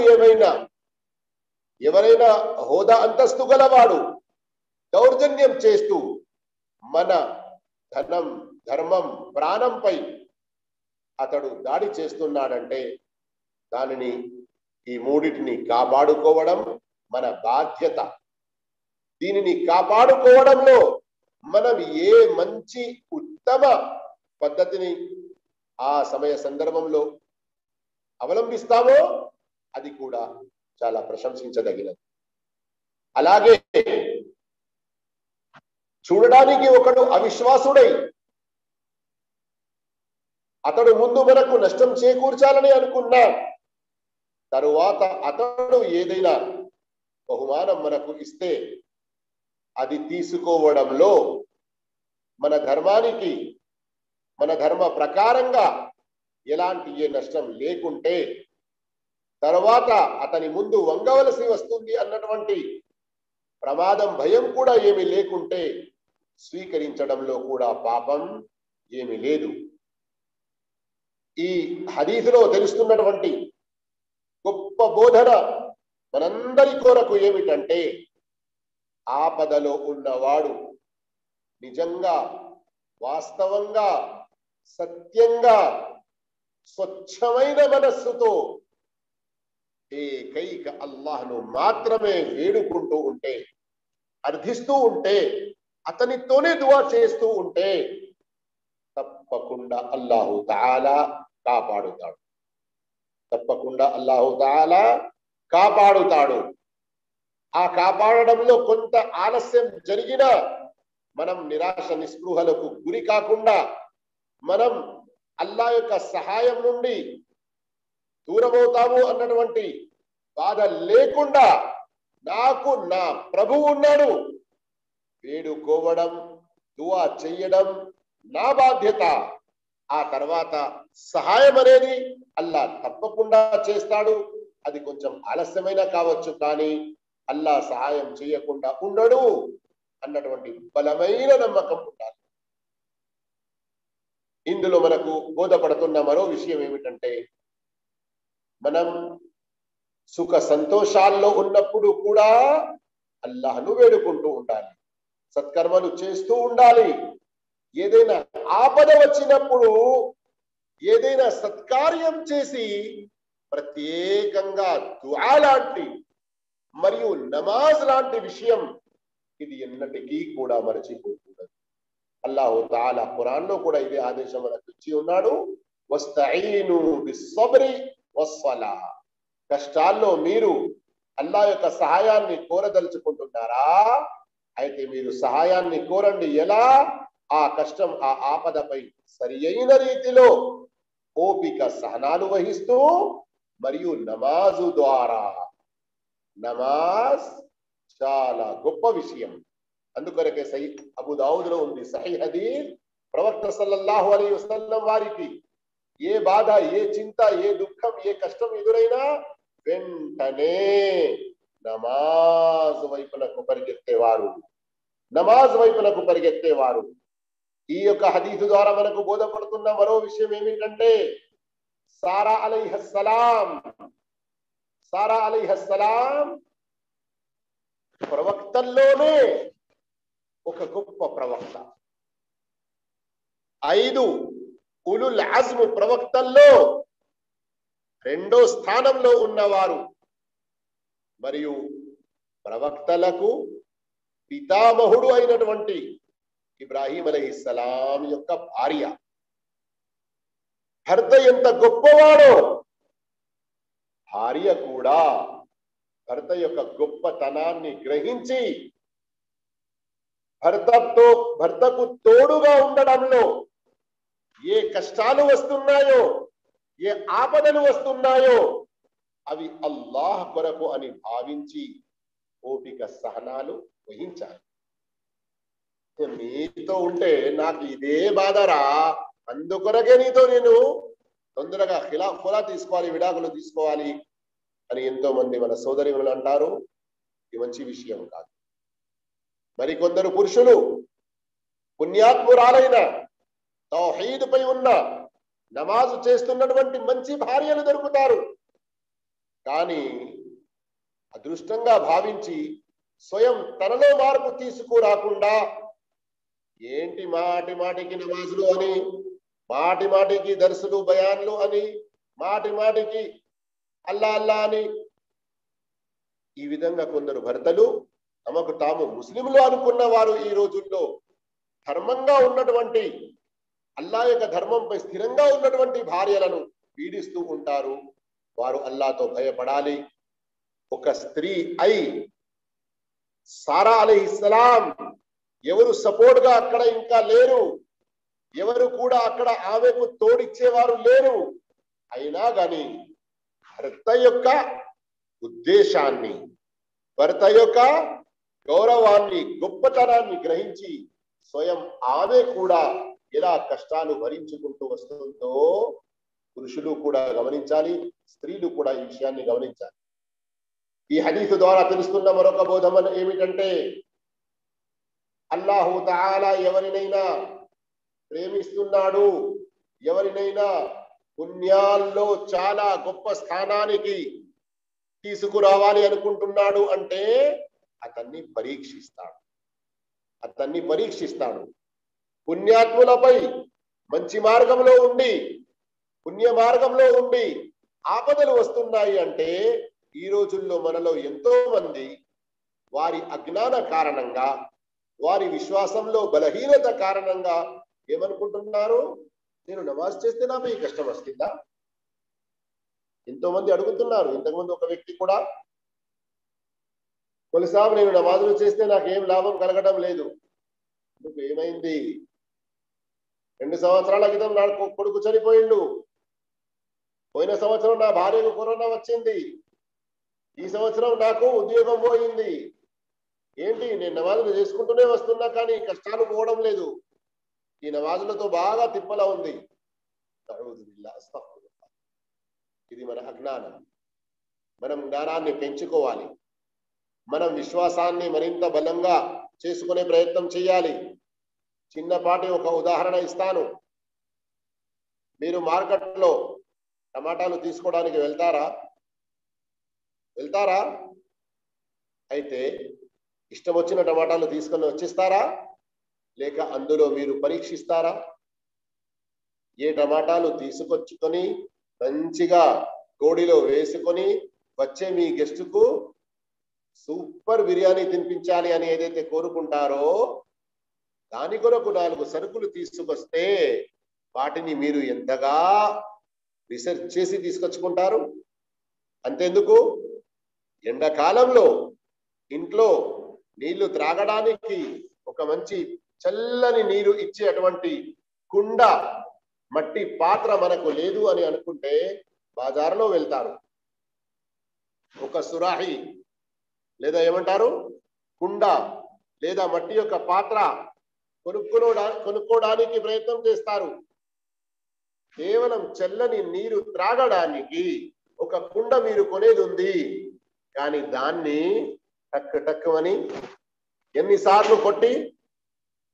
ఎవరైనా హోదా అంతస్తు గలవాడు దౌర్జన్యం చేస్తూ మన ధనం, ధర్మం, ప్రాణంపై అతడు దాడి చేస్తున్నాడంటే దానిని, ఈ మూడిటిని కాపాడుకోవడం మన బాధ్యత. దీనిని కాపాడుకోవడంలో మనం ఏ మంచి ఉత్తమ పద్ధతిని ఆ సమయ సందర్భంలో అవలంబిస్తామో అది కూడా చాలా ప్రశంసించదగినది. అలాగే చూడడానికి ఒకడు అవిశ్వాసుడై అతడు ముందు మనకు నష్టం చేకూర్చాలని అనుకున్నా, తరువాత అతడు ఏదైనా బహుమానం మనకు ఇస్తే అది తీసుకోవడంలో మన ధర్మానికి, మన ధర్మ ప్రకారంగా ఎలాంటి ఏ నష్టం లేకుంటే, తర్వాత అతని ముందు వంగవలసి వస్తుంది అన్నటువంటి ప్రమాదం, భయం కూడా ఏమీ లేకుంటే స్వీకరించడంలో కూడా పాపం ఏమీ లేదు. ఈ హదీసులో తెలుస్తున్నటువంటి గొప్ప బోధన మనందరి కొరకు ఏమిటంటే, ఆపదలో ఉన్నవాడు నిజంగా, వాస్తవంగా, సత్యంగా, స్వచ్ఛమైన మనస్సుతో ఏకైక అల్లాహ్ను మాత్రమే వేడుకుంటూ ఉంటే అర్థిస్తూ ఉంటే, అతనితోనే దువా చేస్తూ ఉంటే తప్పకుండా అల్లాహు తఆలా కాపాడుతాడు. తప్పకుండా అల్లాహు తఆలా కాపాడుతాడు. ఆ కాపాడడంలో కొంత ఆలస్యం జరిగినా మనం నిరాశ నిస్పృహలకు గురి కాకుండా, మనం అల్లా యొక్క సహాయం నుండి దూరమవుతాము అన్నటువంటి బాధ లేకుండా, నాకు నా ప్రభువు ఉన్నాడు, వేడుకోవడం, దువా చెయ్యడం నా బాధ్యత. ఆ తర్వాత సహాయం అనేది అల్లా తప్పకుండా చేస్తాడు. అది కొంచెం ఆలస్యమైనా కావచ్చు, కానీ అల్లా సహాయం చేయకుండా ఉండడు అన్నటువంటి బలమైన నమ్మకం ఉండాలి. ఇందులో మనకు బోధపడుతున్న మరో విషయం ఏమిటంటే, మనం సుఖ సంతోషాల్లో ఉన్నప్పుడు కూడా అల్లాహ్ను వేడుకుంటూ ఉండాలి, సత్కర్మలు చేస్తూ ఉండాలి. ఏదైనా ఆపద వచ్చినప్పుడు, ఏదైనా సత్కార్యం చేసి ప్రత్యేకంగా దుఆ లాంటి మరియు నమాజ్ లాంటి విషయం ఇది ఎన్నటికీ కూడా మరచిపోతున్నది. అల్లాహు తఆలా ఖురాన్ లో కూడా ఇదే ఆదేశం మనకు ఇచ్చి ఉన్నాడు, వస్తഈను బిస్సబ్రి వస్సలా. కష్టాల్లో మీరు అల్లా యొక్క సహాయాన్ని కోరదలుచుకుంటున్నారా? అయితే మీరు సహాయాన్ని కోరండి. ఎలా? ఆ కష్టం, ఆ ఆపదపై సరి అయిన రీతిలో ఓపిక సహనాలు వహిస్తూ మరియు నమాజు ద్వారా. నమాజ్ చాలా గొప్ప విషయం. అందుకొరకే అబూ దావుద్ లో ఉంది సహీహ్ హదీస్, ప్రవక్త సల్లల్లాహు అలైహి వసల్లం వారికి ఏ బాధ, ఏ చింత, ఏ దుఃఖం, ఏ కష్టం ఎదురైనా వెంటనే నమాజ్ వైపునకు పరిగెత్తేవారు, నమాజ్ వైపునకు పరిగెత్తేవారు. ఈ యొక్క హదీసు ద్వారా మనకు బోధపడుతున్న మరో విషయం ఏమిటంటే, సారా అలైహిస్సలాం ప్రవక్తల్లోనే ఒక గొప్ప ప్రవక్త. 5 ఉలుల్ అజ్మ్ ప్రవక్తల్లో రెండో స్థానంలో ఉన్నవారు, మరియు ప్రవక్తలకు పితామహుడు అయినటువంటి ఇబ్రాహీం అలైహిస్సలాం యొక్క భార్య. భర్త ఎంత గొప్పవాడో, భార్య కూడా భర్త యొక్క గొప్పతనాన్ని గ్రహించి భర్తకు తోడుగా ఉండడంలో ఏ కష్టాలు వస్తున్నాయో, ఏ ఆపదలు వస్తున్నాయో అవి అల్లాహ్ కొరకు అని భావించి ఓపిక సహనాలు వహించాలి. నీతో ఉంటే నాకు ఇదే బాధరా, అందుకొరకే నీతో నేను తొందరగా ఖులా తీసుకోవాలి, విడాకులు తీసుకోవాలి అని ఎంతో మంది మన సోదరిమణులు అంటారు. ఇది మంచి విషయం కాదు. మరికొందరు పురుషులు పుణ్యాత్మురాలైన, తౌహీద్ పై ఉన్న, నమాజు చేస్తున్నటువంటి మంచి భార్యలు దొరుకుతారు. కానీ అదృష్టంగా భావించి స్వయం తనలో మార్పు తీసుకురాకుండా, ఏంటి మాటి మాటికి నమాజులు అని, మాటి మాటికి దర్సులు బయాన్లు అని, మాటి మాటికి అల్లా అల్లా అని, ఈ విధంగా కొందరు భర్తలు తమకు తాము ముస్లింలు అనుకున్న వారు ఈ రోజుల్లో ధర్మంగా ఉన్నటువంటి, అల్లా యొక్క ధర్మంపై స్థిరంగా ఉన్నటువంటి భార్యలను పీడిస్తూ ఉంటారు. వారు అల్లాతో భయపడాలి. ఒక స్త్రీ అయి సారా అలైహిస్సలాం ఎవరు సపోర్ట్ గా అక్కడ ఇంకా లేరు, ఎవరు కూడా అక్కడ ఆమెకు తోడిచ్చేవారు లేరు. అయినా గాని భర్త యొక్క ఉద్దేశాన్ని, భర్త యొక్క గౌరవాన్ని, గొప్పతనాన్ని గ్రహించి స్వయం ఆమె కూడా ఎలా కష్టాలు భరించుకుంటూ వస్తుందో పురుషులు కూడా గమనించాలి, స్త్రీలు కూడా ఈ విషయాన్ని గమనించాలి. ఈ హదీసు ద్వారా తెలుస్తున్న మరొక బోధం ఏమిటంటే, అల్లాహు తఆలా ఎవరినైనా ప్రేమిస్తున్నాడు, ఎవరినైనా పుణ్యాల్లో చాలా గొప్ప స్థానానికి తీసుకురావాలి అనుకుంటున్నాడు అంటే అతన్ని పరీక్షిస్తాడు. పుణ్యాత్ములపై మంచి మార్గంలో ఉండి, పుణ్య మార్గంలో ఉండి ఆపదలు వస్తున్నాయి అంటే, ఈ రోజుల్లో మనలో ఎంతో మంది వారి అజ్ఞాన కారణంగా, వారి విశ్వాసంలో బలహీనత కారణంగా ఏమనుకుంటున్నారు, నేను నమాజ్ చేస్తే నాకు ఈ కష్టం వస్తుందా? ఎంతో మంది అడుగుతున్నారు. ఇంతకుముందు ఒక వ్యక్తి కూడా, కొలిసాబ్ నేను నమాజులు చేస్తే నాకు ఏం లాభం కలగడం లేదు. ఎందుకు, ఏమైంది? 2 సంవత్సరాల క్రితం నా కొడుకు చనిపోయిండు, పోయిన సంవత్సరం నా భార్యకు కరోనా వచ్చింది, ఈ సంవత్సరం నాకు ఉద్యోగం పోయింది. ఏంటి, నేను నమాజులు చేసుకుంటూనే వస్తున్నా కానీ కష్టాలు పోవడం లేదు. ఈ నమాజులతో బాగా తిప్పలా ఉంది. ఇది మన అజ్ఞానం. మనం జ్ఞానాన్ని పెంచుకోవాలి. మనం విశ్వాసాన్ని మరింత బలంగా చేసుకునే ప్రయత్నం చేయాలి. చిన్నపాటి ఒక ఉదాహరణ ఇస్తాను. మీరు మార్కెట్లో టమాటాలు తీసుకోవడానికి వెళ్తారా? అయితే ఇష్టం వచ్చిన టమాటాలు తీసుకొని వచ్చేస్తారా, లేక అందులో మీరు పరీక్షిస్తారా? ఏ టమాటాలు తీసుకొచ్చుకొని మంచిగా గోడిలో వేసుకొని వచ్చే మీ గెస్టుకు సూపర్ బిర్యానీ తినిపించాలి అని ఏదైతే కోరుకుంటారో, దాని కొరకు 4 సరుకులు తీసుకొస్తే వాటిని మీరు ఎంతగా రీసెర్చ్ చేసి తీసుకొచ్చుకుంటారు. అంతెందుకు, ఎండాకాలంలో ఇంట్లో నీళ్లు త్రాగడానికి ఒక మంచి చల్లని నీరు ఇచ్చే అటువంటి కుండ, మట్టి పాత్ర మనకు లేదు అని అనుకుంటే బాజార్లో వెళ్తారు. ఒక సురాహి లేదా ఏమంటారు కుండ లేదా మట్టి యొక్క పాత్ర కొనుక్కోవడానికి ప్రయత్నం చేస్తారు. కేవలం చల్లని నీరు త్రాగడానికి ఒక కుండ మీరు కొనేది ఉంది, కానీ దాన్ని టక్కుమని ఎన్నిసార్లు కొట్టి,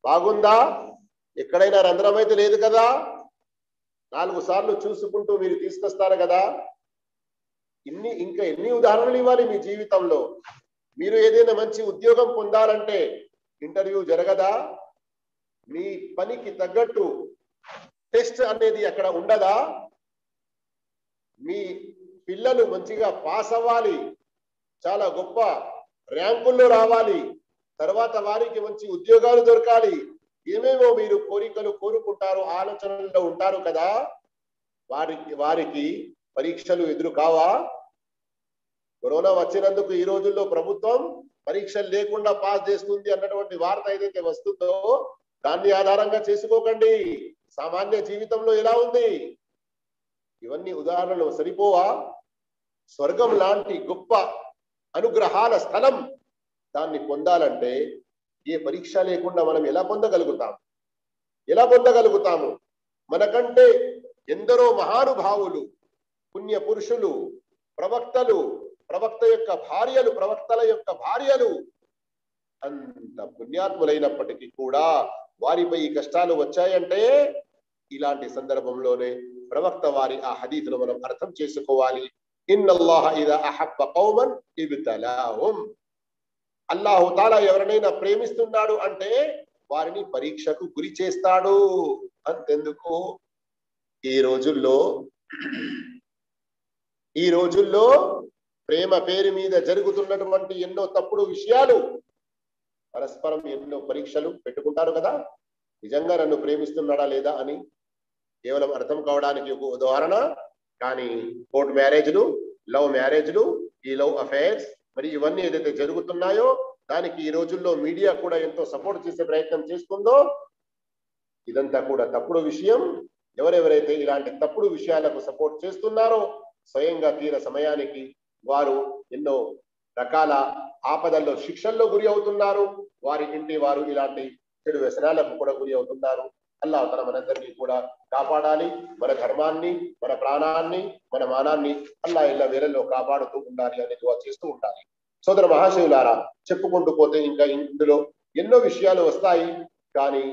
బాగుందా, ఎక్కడైనా రంధ్రం అయితే లేదు కదా, 4 సార్లు చూసుకుంటూ మీరు తీసుకొస్తారు కదా. ఇంకా ఎన్ని ఉదాహరణలు ఇవ్వాలి మీ జీవితంలో? మీరు ఏదైనా మంచి ఉద్యోగం పొందాలంటే ఇంటర్వ్యూ జరగదా? మీ పనికి తగ్గట్టు టెస్ట్ అనేది అక్కడ ఉండదా? మీ పిల్లలు మంచిగా పాస్ అవ్వాలి, చాలా గొప్ప ర్యాంకుల్లో రావాలి, తర్వాత వారికి మంచి ఉద్యోగాలు దొరకాలి, ఏమేమో మీరు కోరికలు కోరుకుంటారు, ఆలోచనల్లో ఉంటారు కదా. వారికి పరీక్షలు ఎదురు కావా? కరోనా వచ్చినందుకు ఈ రోజుల్లో ప్రభుత్వం పరీక్షలు లేకుండా పాస్ చేస్తుంది అన్నటువంటి వార్త ఏదైతే వస్తుందో దాన్ని ఆధారంగా చేసుకోకండి. సామాన్య జీవితంలో ఎలా ఉంది? ఇవన్నీ ఉదాహరణలు సరిపోవా? స్వర్గం లాంటి గొప్ప అనుగ్రహాల స్థలం, దాన్ని పొందాలంటే ఏ పరీక్ష లేకుండా మనం ఎలా పొందగలుగుతాము? మనకంటే ఎందరో మహానుభావులు, పుణ్య పురుషులు, ప్రవక్తల యొక్క భార్యలు అంత పుణ్యాత్ములైనప్పటికీ కూడా వారిపై ఈ కష్టాలు వచ్చాయంటే ఇలాంటి సందర్భంలోనే ప్రవక్త వారి ఆ హదీసును మనం అర్థం చేసుకోవాలి. ఇన్నల్లాహ ఇదా అహబ్బ కౌమన్ ఇబ్తలాహుం. అల్లాహు తాలా ఎవరినైనా ప్రేమిస్తున్నాడు అంటే వారిని పరీక్షకు గురి చేస్తాడు. అంతెందుకు, ఈ రోజుల్లో ప్రేమ పేరు మీద జరుగుతున్నటువంటి ఎన్నో తప్పుడు విషయాలు, పరస్పరం ఎన్నో పరీక్షలు పెట్టుకుంటారు కదా. నిజంగా నన్ను ప్రేమిస్తున్నాడా లేదా అని కేవలం అర్థం కావడానికి ఒక ఉదాహరణ. కానీ కోర్టు మ్యారేజ్లు, లవ్ మ్యారేజ్లు, ఈ లవ్ అఫైర్స్, మరి ఇవన్నీ ఏదైతే జరుగుతున్నాయో దానికి ఈ రోజుల్లో మీడియా కూడా ఎంతో సపోర్ట్ చేసే ప్రయత్నం చేస్తుందో, ఇదంతా కూడా తప్పుడు విషయం. ఎవరెవరైతే ఇలాంటి తప్పుడు విషయాలకు సపోర్ట్ చేస్తున్నారో స్వయంగా తీర సమయానికి వారు ఎన్నో రకాల ఆపదల్లో, శిక్షల్లో గురి అవుతున్నారు. వారి ఇంటి వారు ఇలాంటి చెడు వ్యసనాలకు కూడా గురి అవుతున్నారు. అల్లాహ్ తఆలా మనందరినీ కూడా కాపాడాలి. మన ధర్మాన్ని, మన ప్రాణాన్ని, మన మానాన్ని అల్లాహ్ ఇలా వేళల్లో కాపాడుతూ ఉండాలి అని దుఆ చేస్తూ ఉండాలి. సోదర మహాశివులారా, చెప్పుకుంటూ పోతే ఇంకా ఇందులో ఎన్నో విషయాలు వస్తాయి. కానీ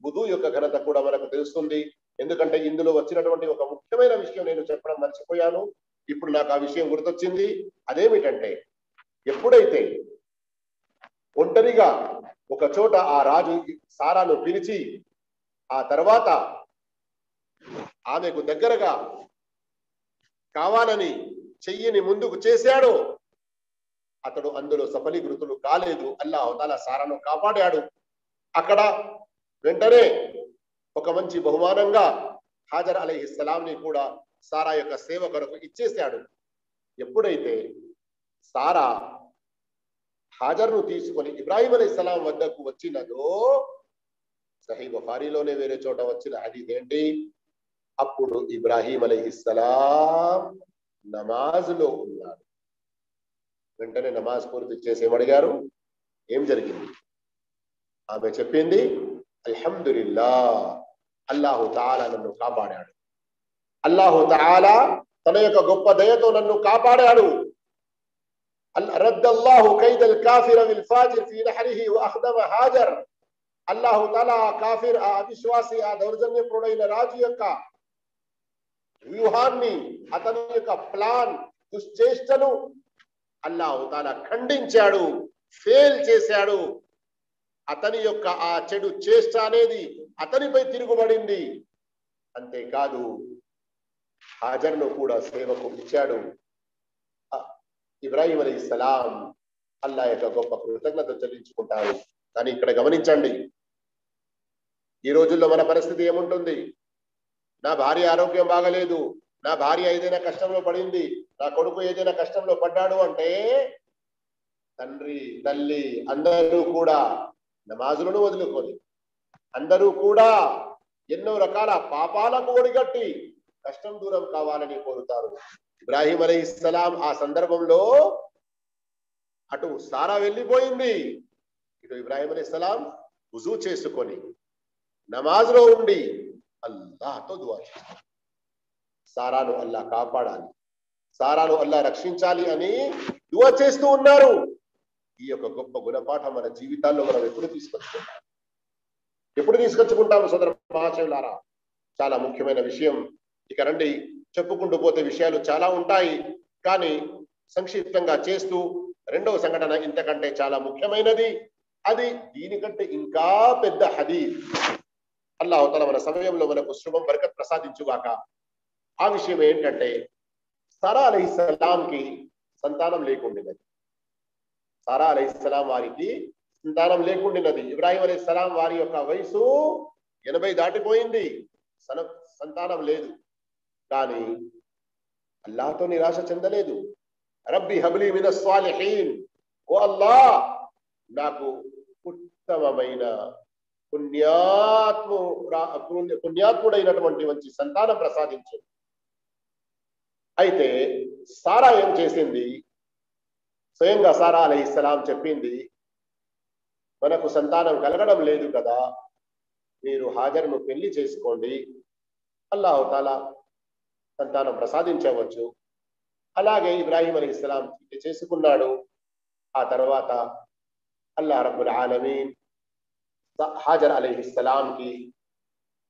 వుదు యొక్క ఘనత కూడా మనకు తెలుస్తుంది. ఎందుకంటే ఇందులో వచ్చినటువంటి ఒక ముఖ్యమైన విషయం నేను చెప్పడం మర్చిపోయాను. ఇప్పుడు నాకు ఆ విషయం గుర్తొచ్చింది. అదేమిటంటే, ఎప్పుడైతే ఒంటరిగా ఒక చోట ఆ రాజు సారాను పిలిచి ఆ తర్వాత ఆమెకు దగ్గరగా కావాలని చెయ్యిని ముందుకు చేశాడో, అతడు అందులో సఫలీకృతులు కాలేదు. అల్లాహు తాలా సారాను కాపాడాడు. అక్కడ వెంటనే ఒక మంచి బహుమానంగా హాజర్ అలైహిస్సలాంని కూడా సారా యొక్క సేవ కొరకు ఇచ్చేశాడు. ఎప్పుడైతే సారా హాజర్ను తీసుకొని ఇబ్రాహీం అలైహిస్సలాం వద్దకు వచ్చినదో, సహీ బుఖారీలోనే వేరే చోట వచ్చిన హదీస్ ఏంటి, అప్పుడు ఇబ్రాహీం అలైహిస్సలాం నమాజ్లో ఉన్నాడు. వెంటనే నమాజ్ పూర్తి చేసి ఏమడిగారు, ఏం జరిగింది? ఆమె చెప్పింది, అల్హమ్దులిల్లా, అల్లాహు తాలా నన్ను కాపాడాడు. అల్లాహు తాలా తన యొక్క గొప్ప దయతో నన్ను కాపాడాడు. రద్దల్లాహు కైదల్ కాఫిర్ విల్ ఫాజిర్ ఫీ నహరిహి వ అఖ్దమ హాజర్. అల్లాహు తాలా కాఫిర్, ఆ అవిశ్వాసి, ఆ దౌర్జన్యప్రుడైన రాజు యొక్క వ్యూహాన్ని, అతని యొక్క ప్లాన్, దుశ్చేష్టను అల్లాహు తాలా ఖండించాడు, ఫెయిల్ చేశాడు. అతని యొక్క ఆ చెడు చేష్ట అనేది అతనిపై తిరుగుబడింది. అంతేకాదు హాజర్ను కూడా సేవకు ఇచ్చాడు. ఇబ్రాహీం అలైహిస్సలాం అల్లా యొక్క గొప్ప కృతజ్ఞత చెల్లించుకుంటారు. కానీ ఇక్కడ గమనించండి, ఈ రోజుల్లో మన పరిస్థితి ఏముంటుంది? నా భార్య ఆరోగ్యం బాగలేదు, నా భార్య ఏదైనా కష్టంలో పడింది, నా కొడుకు ఏదైనా కష్టంలో పడ్డాడు అంటే తండ్రి, తల్లి అందరూ కూడా నమాజులను వదులుకొని, అందరూ కూడా ఎన్నో రకాల పాపాలకు ఒడిగట్టి కష్టం దూరం కావాలని కోరుతారు. ఇబ్రాహీం అలైహిస్సలాం ఆ సందర్భంలో అటు సారా వెళ్ళిపోయింది, ఇటు ఇబ్రాహీం అలైహిస్సలాం వుజూ చేసుకొని నమాజ్లో ఉండి అల్లాహ్తో దుఆ చేస్తారు. సారాను అల్లాహ్ కాపాడాలి, సారాను అల్లాహ్ రక్షించాలి అని దుఆ చేస్తూ ఉన్నారు. ఈ యొక్క గొప్ప గుణపాఠం మన జీవితాల్లో మనం ఎప్పుడు తీసుకొచ్చుకుంటాము సోదర మహాశయులారా? చాలా ముఖ్యమైన విషయం. ఇక రండి, చెప్పుకుంటూ పోతే విషయాలు చాలా ఉంటాయి, కానీ సంక్షిప్తంగా చేస్తూ రెండవ సంఘటన ఇంతకంటే చాలా ముఖ్యమైనది. అది దీనికంటే ఇంకా పెద్ద హదీస్. అల్లాహు తఆలా మన సమయంలో మనకు శుభం బరకత్ ప్రసాదించుగాక. ఆ విషయం ఏంటంటే, సారా అలైహిస్సలాంకి సంతానం లేకుండినది. సారా అలైహిస్సలాం వారికి సంతానం లేకుండినది. ఇబ్రాహీం అలైహిస్సలాం వారి యొక్క వయసు 80 దాటిపోయింది, సంతానం లేదు. కానీ అల్లాహ్తో నిరాశ చెందలేదు. రబ్బి హబ్లీ మినస్ సాలిహీన్, ఓ అల్లాహ్ నాకు ఉత్తమమైన పుణ్యాత్ముడైనటువంటి మంచి సంతానం ప్రసాదించు. అయితే సారా ఏం చేసింది? స్వయంగా సారా అలైహిస్సలాం చెప్పింది, మనకు సంతానం కలగడం లేదు కదా, మీరు హాజరును పెళ్లి చేసుకోండి, అల్లాహు తాలా సంతానం ప్రసాదించవచ్చు. అలాగే ఇబ్రాహీం అలైహిస్సలాం పెళ్లి చేసుకున్నాడు. ఆ తర్వాత అల్లాహ్ రబ్బుల్ ఆలమీన్ హాజర్ అలైహిస్సలాంకి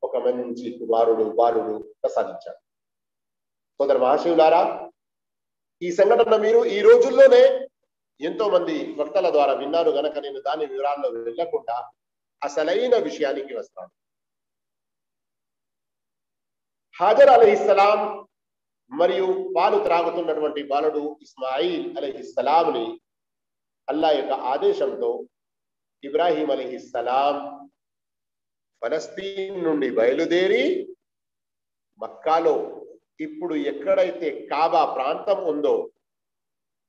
ఒక మంచి బాలుడు ప్రసాదించాడు. సోదర మహాశివులారా, ఈ సంఘటన మీరు ఈ రోజుల్లోనే ఎంతో మంది వక్తల ద్వారా విన్నారు గనక నేను దాని వివరాల్లో వెళ్ళకుండా అసలైన విషయానికి వస్తాను. హాజర్ అలైహిస్సలాం మరియు పాలు త్రాగుతున్నటువంటి బాలుడు ఇస్మాయిల్ అలైహిస్సలాంని అల్లాహ్ యొక్క ఆదేశంతో ఇబ్రాహీం అలైహిస్సలాం ఫలస్తీన్ నుండి బయలుదేరి మక్కాలో, ఇప్పుడు ఎక్కడైతే కాబా ప్రాంతం ఉందో,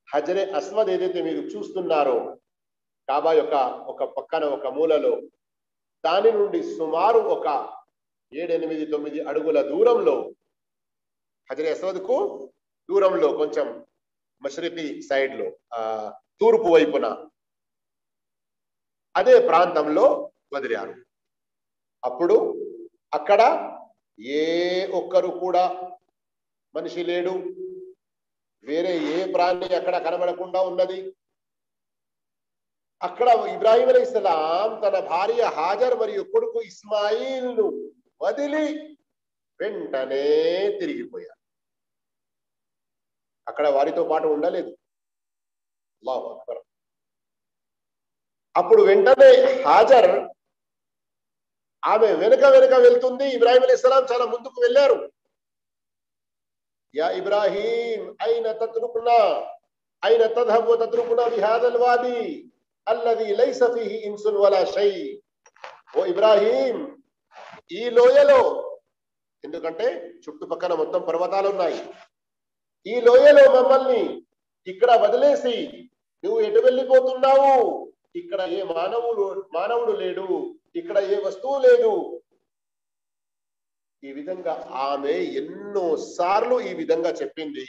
హజరే అస్వద్ ఏదైతే మీరు చూస్తున్నారో కాబా యొక్క ఒక పక్కన ఒక మూలలో, దాని నుండి సుమారు ఒక 7-8-9 అడుగుల దూరంలో, హజరే అస్వద్కు దూరంలో కొంచెం మష్రిఖీ సైడ్ లో, తూర్పు వైపున అదే ప్రాంతంలో వదిలారు. అప్పుడు అక్కడ ఏ ఒక్కరు కూడా మనిషి లేడు, వేరే ఏ ప్రాణి అక్కడ కనబడకుండా ఉన్నది. అక్కడ ఇబ్రాహీం అలైహిస్సలాం తన భార్య హాజర్ మరియు కొడుకు ఇస్మాయిల్ను వదిలి వెంటనే తిరిగిపోయారు. అక్కడ వారితో పాటు ఉండలేదు. అల్లాహు అక్బర్. అప్పుడు వెంటనే హాజర్ ఆమె వెనుక వెళ్తుంది. ఇబ్రాహీం అలైహిస్సలాం చాలా ముందుకు వెళ్ళారు. యా ఇబ్రాహీం ఐన తత్రుకునా, ఐన తద్హబు వ తత్రుకునా బిహాదల్ వాది అల్లదీ లైస ఫీహి ఇన్సున్ వలా షై. ఓ ఇబ్రాహీం, ఈ లోయలో, ఎందుకంటే చుట్టుపక్కల మొత్తం పర్వతాలు ఉన్నాయి, ఈ లోయలో మమ్మల్ని ఇక్కడ వదిలేసి నువ్వు ఎటు వెళ్ళిపోతున్నావు? ఇక్కడ ఏ మానవుడు లేడు, ఇక్కడ ఏ వస్తువు లేదు. ఈ విధంగా ఆమె ఎన్నో సార్లు ఈ విధంగా చెప్పింది.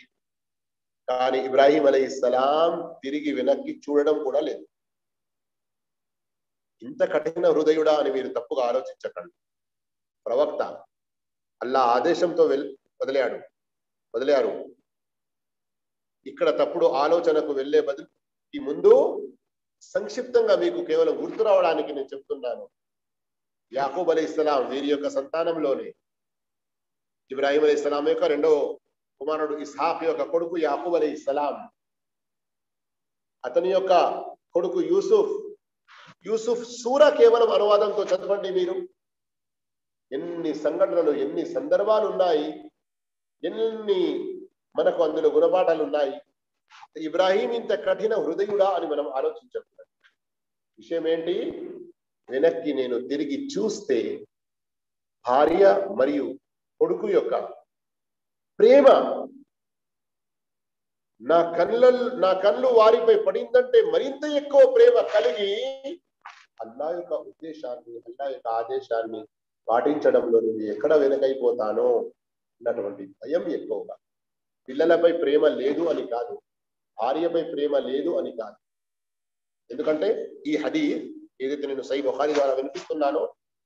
కానీ ఇబ్రాహీం అలైహిస్సలాం తిరిగి వెనక్కి చూడడం కూడా లేదు. ఇంత కఠిన హృదయుడా అని మీరు తప్పుగా ఆలోచించకండి. ప్రవక్త అల్లా ఆదేశంతో వదిలారు. ఇక్కడ తప్పుడు ఆలోచనకు వెళ్లే బదులు ఈ ముందు సంక్షిప్తంగా మీకు కేవలం గుర్తు రావడానికి నేను చెప్తున్నాను. యాకూబ్ అలైహిస్సలాం వీరి యొక్క సంతానంలోనే ఇబ్రాహీం అలైహిస్సలాం యొక్క రెండో కుమారుడు ఇస్హాక్ యొక్క కొడుకు యాకూబ్ అలైహిస్సలాం, అతని యొక్క కొడుకు యూసుఫ్ సూరా కేవలం అనువాదంతో చదవండి మీరు. ఎన్ని సంఘటనలు, ఎన్ని సందర్భాలు ఉన్నాయి, ఎన్ని మనకు అందులో గుణపాఠాలు ఉన్నాయి. ఇబ్రాహీం ఇంత కఠిన హృదయుడా అని మనం ఆలోచించాలి. విషయం ఏంటి? వెనక్కి నేను తిరిగి చూస్తే భార్య మరియు కొడుకు యొక్క ప్రేమ నా కళ్ళు వారిపై పడిందంటే మరింత ఎక్కువ ప్రేమ కలిగి అల్లా యొక్క ఉద్దేశాన్ని, అల్లా యొక్క ఆదేశాన్ని పాటించడంలో నేను ఎక్కడ వెనకైపోతానో అన్నటువంటి భయం ఎక్కువగా. పిల్లలపై ప్రేమ లేదు అని కాదు, భార్యపై ప్రేమ లేదు అని కాదు. ఎందుకంటే ఈ హదీస్ ఏదైతే నేను సహీహ్ బుఖారీ ద్వారా వినిపిస్తున్నానో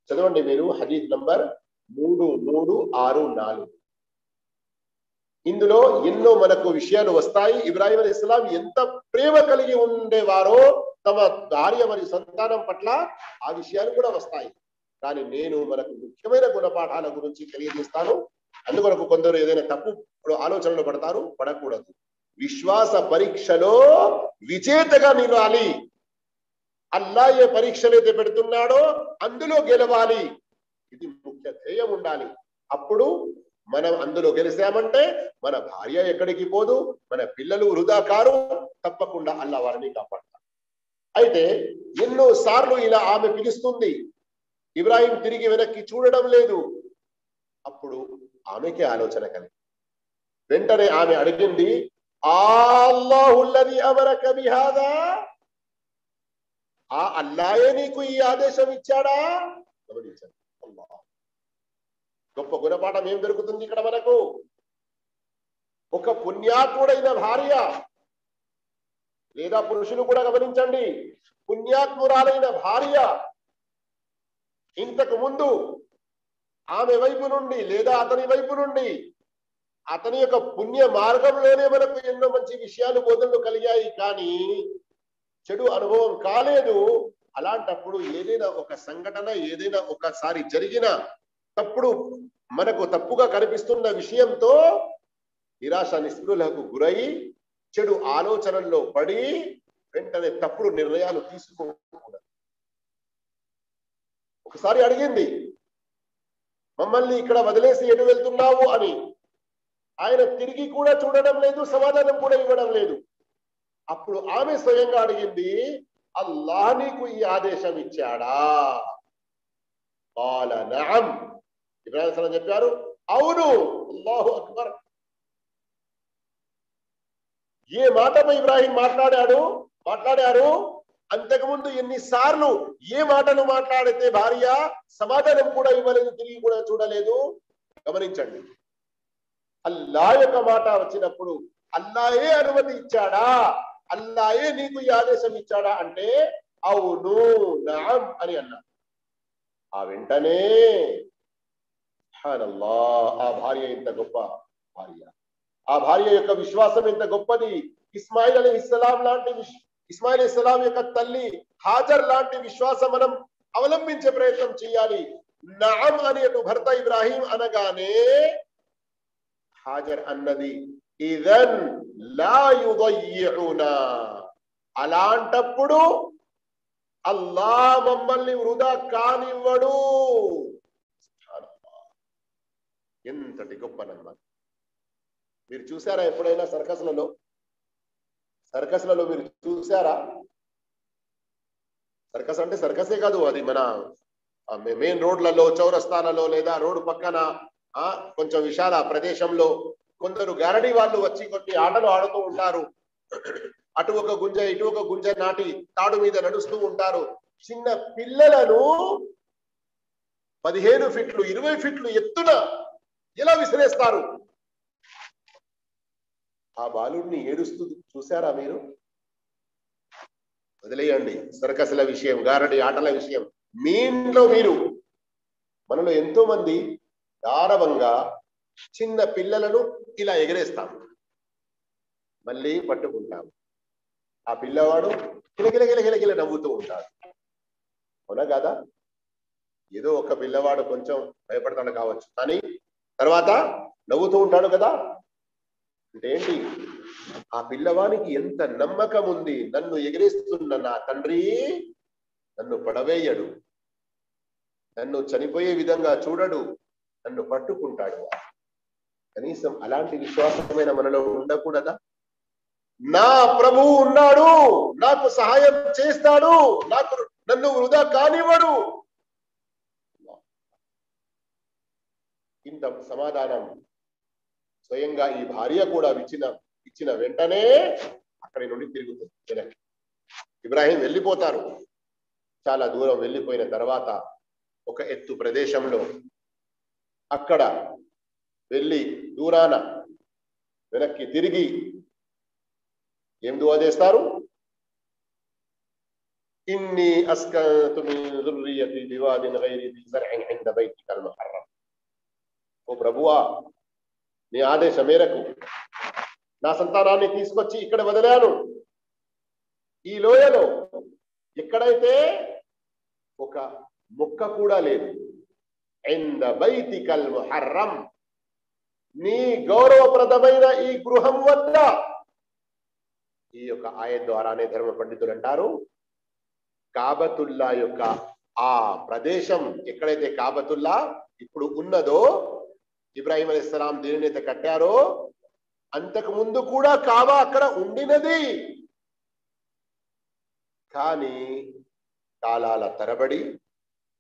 చదవండి మీరు. హదీస్ నంబర్ 3364. ఇందులో ఎన్నో మనకు విషయాలు వస్తాయి. ఇబ్రాహీం అలైహిస్సలాం ఎంత ప్రేమ కలిగి ఉండేవారో తమ భార్య మరియు సంతానం పట్ల, ఆ విషయాలు కూడా వస్తాయి. కానీ నేను మనకు ముఖ్యమైన గుణపాఠాల గురించి తెలియజేస్తాను. అందుకొరకు కొందరు ఏదైనా తప్పు ఆలోచనలు పడకూడదు. విశ్వాస పరీక్షలో విజేతగా నిలవాలి. అల్లా ఏ పరీక్షలైతే పెడుతున్నాడో అందులో గెలవాలి. ఇది ముఖ్య ధ్యేయం ఉండాలి. అప్పుడు మనం అందులో గెలిచామంటే మన భార్య ఎక్కడికి పోదు, మన పిల్లలు వృధా కారు, తప్పకుండా అల్లా వారిని కాపాడతారు. అయితే ఎన్నో సార్లు ఇలా ఆమె పిలుస్తుంది, ఇబ్రాహీం తిరిగి వెనక్కి చూడడం లేదు. అప్పుడు ఆమెకే ఆలోచన కలిగి వెంటనే ఆమె అడిగింది, అల్లాహుల్లదీ అమరక బిహాదా, ఆ అల్లాయే నీకు ఈ ఆదేశం ఇచ్చాడా? గమనించండి, అల్లాహ్ గొప్ప గుణపాఠం ఏం దొరుకుతుంది ఇక్కడ మనకు. ఒక పుణ్యాత్ముడైన భార్య లేదా పురుషులు కూడా గమనించండి, పుణ్యాత్మురాలైన భార్య ఇంతకు ముందు ఆమె వైపు నుండి లేదా అతని వైపు నుండి అతని యొక్క పుణ్య మార్గంలోనే మనకు ఎన్నో మంచి విషయాలు, బోధనలు కలిగాయి, కానీ చెడు అనుభవం కాలేదు. అలాంటప్పుడు ఏదైనా ఒక సంఘటన, ఏదైనా ఒకసారి జరిగిన తప్పుడు మనకు తప్పుగా కనిపిస్తున్న విషయంతో నిరాశ నిస్పృహలకు గురై చెడు ఆలోచనల్లో పడి వెంటనే తప్పుడు నిర్ణయాలు తీసుకోకూడదు. ఒకసారి అడిగింది, మమ్మల్ని ఇక్కడ వదిలేసి ఎటు వెళ్తున్నావు అని. ఆయన తిరిగి కూడా చూడడం లేదు, సమాధానం కూడా ఇవ్వడం లేదు. అప్పుడు ఆమె స్వయంగా అడిగింది, అల్లాహ్ నీకు ఈ ఆదేశం ఇచ్చాడా? కాల నఅం, ఇబ్రాహీం సల్లం చెప్పారు, అవును. అల్లాహు అక్బర్. ఏ మాటపై ఇబ్రాహీం మాట్లాడారు అంతకుముందు ఎన్నిసార్లు ఏ మాటను మాట్లాడితే భార్య సమాధానం కూడా ఇవ్వలేదు, తిరిగి కూడా చూడలేదు. గమనించండి, అల్లా యొక్క మాట వచ్చినప్పుడు అల్లాయే అనుమతి ఇచ్చాడా, అల్లాయే నీకు ఈ ఆదేశం ఇచ్చాడా అంటే అవును, నఅం అని అన్నా. ఆ వెంటనే సుబ్హానల్లాహ్, ఆ భార్య ఎంత గొప్ప భార్య, ఆ భార్య యొక్క విశ్వాసం ఎంత గొప్పది. ఇస్మాయిల్ అలైహిస్సలాం యొక్క తల్లి హాజర్ లాంటి విశ్వాసం మనం అవలంబించే ప్రయత్నం చేయాలి. నఅం అనేటు భర్త ఇబ్రాహీం అనగానే హాజర్ అన్నది ఇదన్ లా యుదయ్యిఉనా, అలాంటప్పుడు అల్లాహ్ మమ్మల్ని వృధా కానివ్వడు. ఎంతటి గొప్ప నమ్మకం. మీరు చూసారా ఎప్పుడైనా సర్కస్లలో సర్కస్లలో మీరు చూసారా? సర్కస్ అంటే సర్కసే కాదు, అది మన మెయిన్ రోడ్లలో, చౌరస్తాలలో లేదా రోడ్డు పక్కన కొంచెం విశాల ప్రదేశంలో కొందరు గారడీ వాళ్ళు వచ్చి కొన్ని ఆటలు ఆడుతూ ఉంటారు. అటు ఒక గుంజ ఇటు ఒక గుంజ నాటి తాడు మీద నడుస్తూ ఉంటారు. చిన్న పిల్లలను 15 ఫీట్లు 20 ఫీట్లు ఎత్తున ఎలా విసిరేస్తారు. ఆ బాలుడిని ఏడుస్తూ చూసారా మీరు? వదిలేయండి సర్కస్ల విషయం, గారడి ఆటల విషయం. మీ ఇంట్లో మీరు, మనలో ఎంతో మంది గారవంగా చిన్న పిల్లలను ఇలా ఎగరేస్తాం, మళ్ళీ పట్టుకుంటాం. ఆ పిల్లవాడు గిలగిలగిలగిలగిల నవ్వుతూ ఉంటాడు. అవునా కాదా? ఏదో ఒక పిల్లవాడు కొంచెం భయపడతాడు కావచ్చు, కానీ తర్వాత నవ్వుతూ ఉంటాడు కదా. అంటే ఏంటి? ఆ పిల్లవానికి ఎంత నమ్మకం ఉంది, నన్ను ఎగిరేస్తున్న నా తండ్రి నన్ను పడవేయడు, నన్ను చనిపోయే విధంగా చూడడు, నన్ను పట్టుకుంటాడు. కనీసం అలాంటి విశ్వాసమైన మనలో ఉండకూడదా? నా ప్రభువు ఉన్నాడు, నాకు సహాయం చేస్తాడు, నన్ను వృధా కానివ్వడు. ఇంత సమాధానం స్వయంగా ఈ భార్య కూడా ఇచ్చిన వెంటనే అక్కడి నుండి తిరుగుతుంది. ఇబ్రాహీం వెళ్ళిపోతారు. చాలా దూరం వెళ్ళిపోయిన తర్వాత ఒక ఎత్తు ప్రదేశంలో అక్కడ వెళ్ళి దూరాన వెనక్కి తిరిగి ఏం దువా చేస్తారు? ఇన్ని అస్కంతు మిన్ ذُرِّيَّتِي بِوَادٍ غَيْرِ ذِي زَرْعٍ عِندَ بَيْتِكَ الْمُحَرَّمِ. ఓ ప్రభువా, నీ ఆదేశం మేరకు నా సంతానాన్ని తీసుకొచ్చి ఇక్కడ వదిలాను. ఈ లోయలో ఎక్కడైతే ఒక మొక్క కూడా లేదు. ఇంద బైతికల్ ముహర్రం, నీ గౌరవప్రదమైన ఈ గృహం వద్ద. ఈ యొక్క ఆయత్ ద్వారానే ధర్మ పండితులు అంటారు, కాబతుల్లా యొక్క ఆ ప్రదేశం ఎక్కడైతే కాబతుల్లా ఇప్పుడు ఉన్నదో, ఇబ్రాహీం అలైహిస్సలాం దేనినైతే కట్టారో అంతకు ముందు కూడా కాబా అక్కడ ఉండినది. కానీ కాలాల తరబడి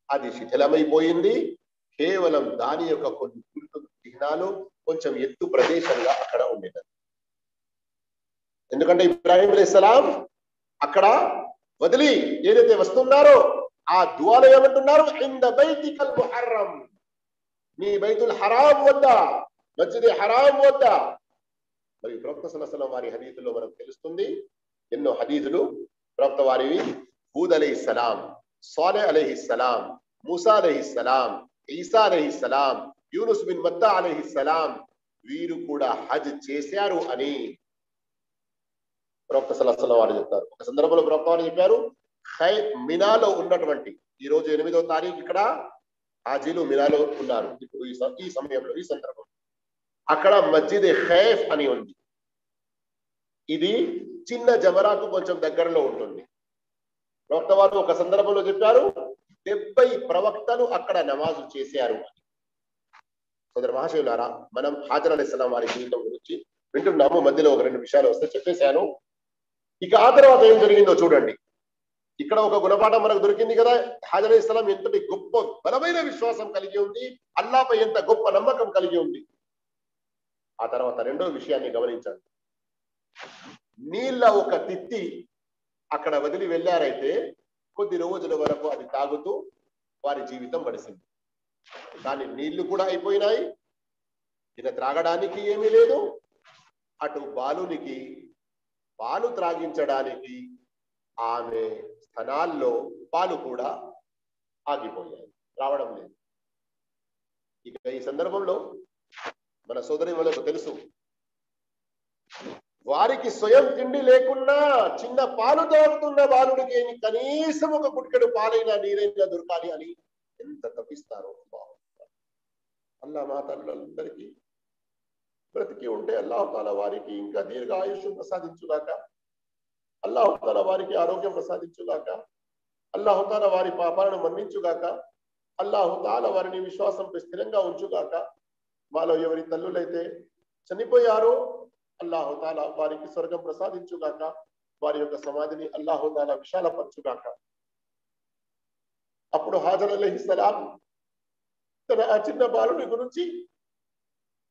అది శిథిలమైపోయింది. కేవలం దాని యొక్క కొన్ని గుర్తు చిహ్నాలు కొంచెం ఎత్తు ప్రదేశంగా అక్కడ ఉండేది. ఎందుకంటే ఇబ్రాహీం అలైహిస్సలాం అక్కడ వదిలి ఏదైతే వస్తున్నారో ఆ దువాలో ఏమంటున్నారు? ఇంద బైతికల్ ముహర్రం, నీ బైతుల్ హరాం వద్ద, మస్జిద్ హరాం వద్ద. మరి ప్రవక్త సల్లల్లాహు అలైహి వసల్లం వారి హదీసులో మనకు తెలుస్తుంది, ఎన్నో హదీసులు ప్రవక్త వారివి. హూద్ అలైహిస్సలాం, సాలిహ్ అలైహిస్సలాం, మూసా అలైహిస్సలాం, ఈసా అలైహిస్సలాం, యూనుస్ బిన్ మత్తా అలైహిస్సలాం వీరు కూడా హజ్ చేశారు అని ప్రవక్త సల్లల్లాహు అలైహి వసల్లం వారు చెప్తారు. ఒక సందర్భంలో ప్రవక్త వారు చెప్పారు, మినాలో ఉన్నటువంటి, ఈ రోజు 8వ తారీఖు ఇక్కడ హాజీలు మినాలో ఉన్నారు. ఇప్పుడు ఈ సమయంలో, ఈ సందర్భంలో అక్కడ మస్జిద్ ఖైఫ్ అని ఉంది. ఇది చిన్న జమరాకు కొంచెం దగ్గరలో ఉంటుంది. ప్రవక్త వారు ఒక సందర్భంలో చెప్పారు, 70 ప్రవక్తలు అక్కడ నమాజు చేశారు. సోదర మహాశయులారా, మనం హాజర్ అలైహిస్సలాం వారి జీవితం గురించి వింటున్నాము. మధ్యలో ఒక 2 విషయాలు వస్తే చెప్పేశాను. ఇక ఆ తర్వాత ఏం జరిగిందో చూడండి. ఇక్కడ ఒక గుణపాఠం మనకు దొరికింది కదా. హాజర్ అలైహిస్సలాం ఎంతటి గొప్ప బలమైన విశ్వాసం కలిగి ఉంది, అల్లాహ్పై ఎంత గొప్ప నమ్మకం కలిగి ఉంది. ఆ తర్వాత రెండో విషయాన్ని గమనించండి. నీళ్ళ ఒక తిత్తి అక్కడ వదిలి వెళ్ళారైతే కొద్ది రోజుల వరకు అది తాగుతూ వారి జీవితం గడిచింది. కానీ నీళ్లు కూడా అయిపోయినాయి, ఇక త్రాగడానికి ఏమీ లేదు. అటు బాలునికి పాలు త్రాగించడానికి ఆమె స్థనాల్లో పాలు కూడా ఆగిపోయాయి, రావడం లేదు. ఇక ఈ సందర్భంలో మన సోదరి వాళ్ళకు తెలుసు, వారికి స్వయం తిండి లేకున్నా చిన్న పాలు తాగుతున్న బాలుడికి కనీసం ఒక గుడికెడు పాలైనా నీరైనా దొరకాలి అని ఎంత తప్పిస్తారో. అల్లాహ్ మా తల్లులందరికీ బ్రతికి ఉంటే అల్లాహ్ తాలా వారికి ఇంకా దీర్ఘ ఆయుష్యం ప్రసాదించుగాక. అల్లాహ్ తాలా వారికి ఆరోగ్యం ప్రసాదించుగాక. అల్లాహ్ తాలా వారి పాపాలను మన్నించుగాక. అల్లాహ్ తాలా వారిని విశ్వాసంపై స్థిరంగా ఉంచుగాక. మాలో ఎవరి తల్లులైతే చనిపోయారో అల్లాహు తాలా వారికి స్వర్గం ప్రసాదించుగాక, వారి యొక్క సమాధిని అల్లాహు తాలా విశాలపరచుగాక. అప్పుడు హాజర్ అలైహిస్సలాం తన ఆ చిన్న బాలుని గురించి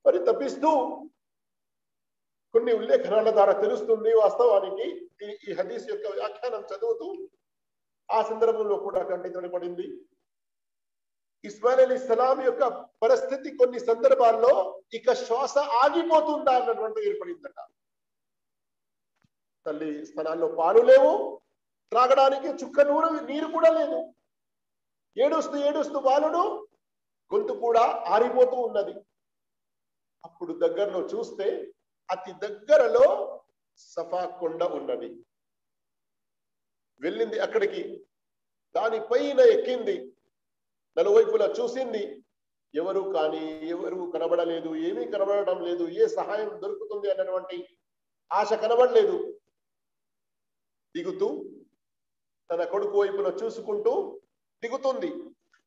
పరితపిస్తూ కొన్ని ఉల్లేఖనాల ద్వారా తెలుస్తుంది. వాస్తవానికి ఈ హదీస్ యొక్క వ్యాఖ్యానం చదువుతూ ఆ సందర్భంలో కూడా కంటించబడింది. ఇస్మాయిల్ అలైహిస్సలాం యొక్క పరిస్థితి కొన్ని సందర్భాల్లో ఇక శ్వాస ఆగిపోతుందా అన్నటువంటి ఏర్పడిందట. తల్లి స్థనాల్లో పాలు లేవు, త్రాగడానికి చుక్క నీరు కూడా లేదు. ఏడుస్తూ ఏడుస్తూ బాలుడు గొంతు కూడా ఆరిపోతూ ఉన్నది. అప్పుడు దగ్గరలో చూస్తే అతి దగ్గరలో సఫా కొండ ఉన్నది. వెళ్ళింది అక్కడికి, దానిపైన ఎక్కింది, నలువైపులా చూసింది. ఎవరు కనబడలేదు, ఏమీ కనబడడం లేదు, ఏ సహాయం దొరుకుతుంది అన్నటువంటి ఆశ కనబడలేదు. దిగుతూ తన కొడుకు వైపులో చూసుకుంటూ దిగుతుంది.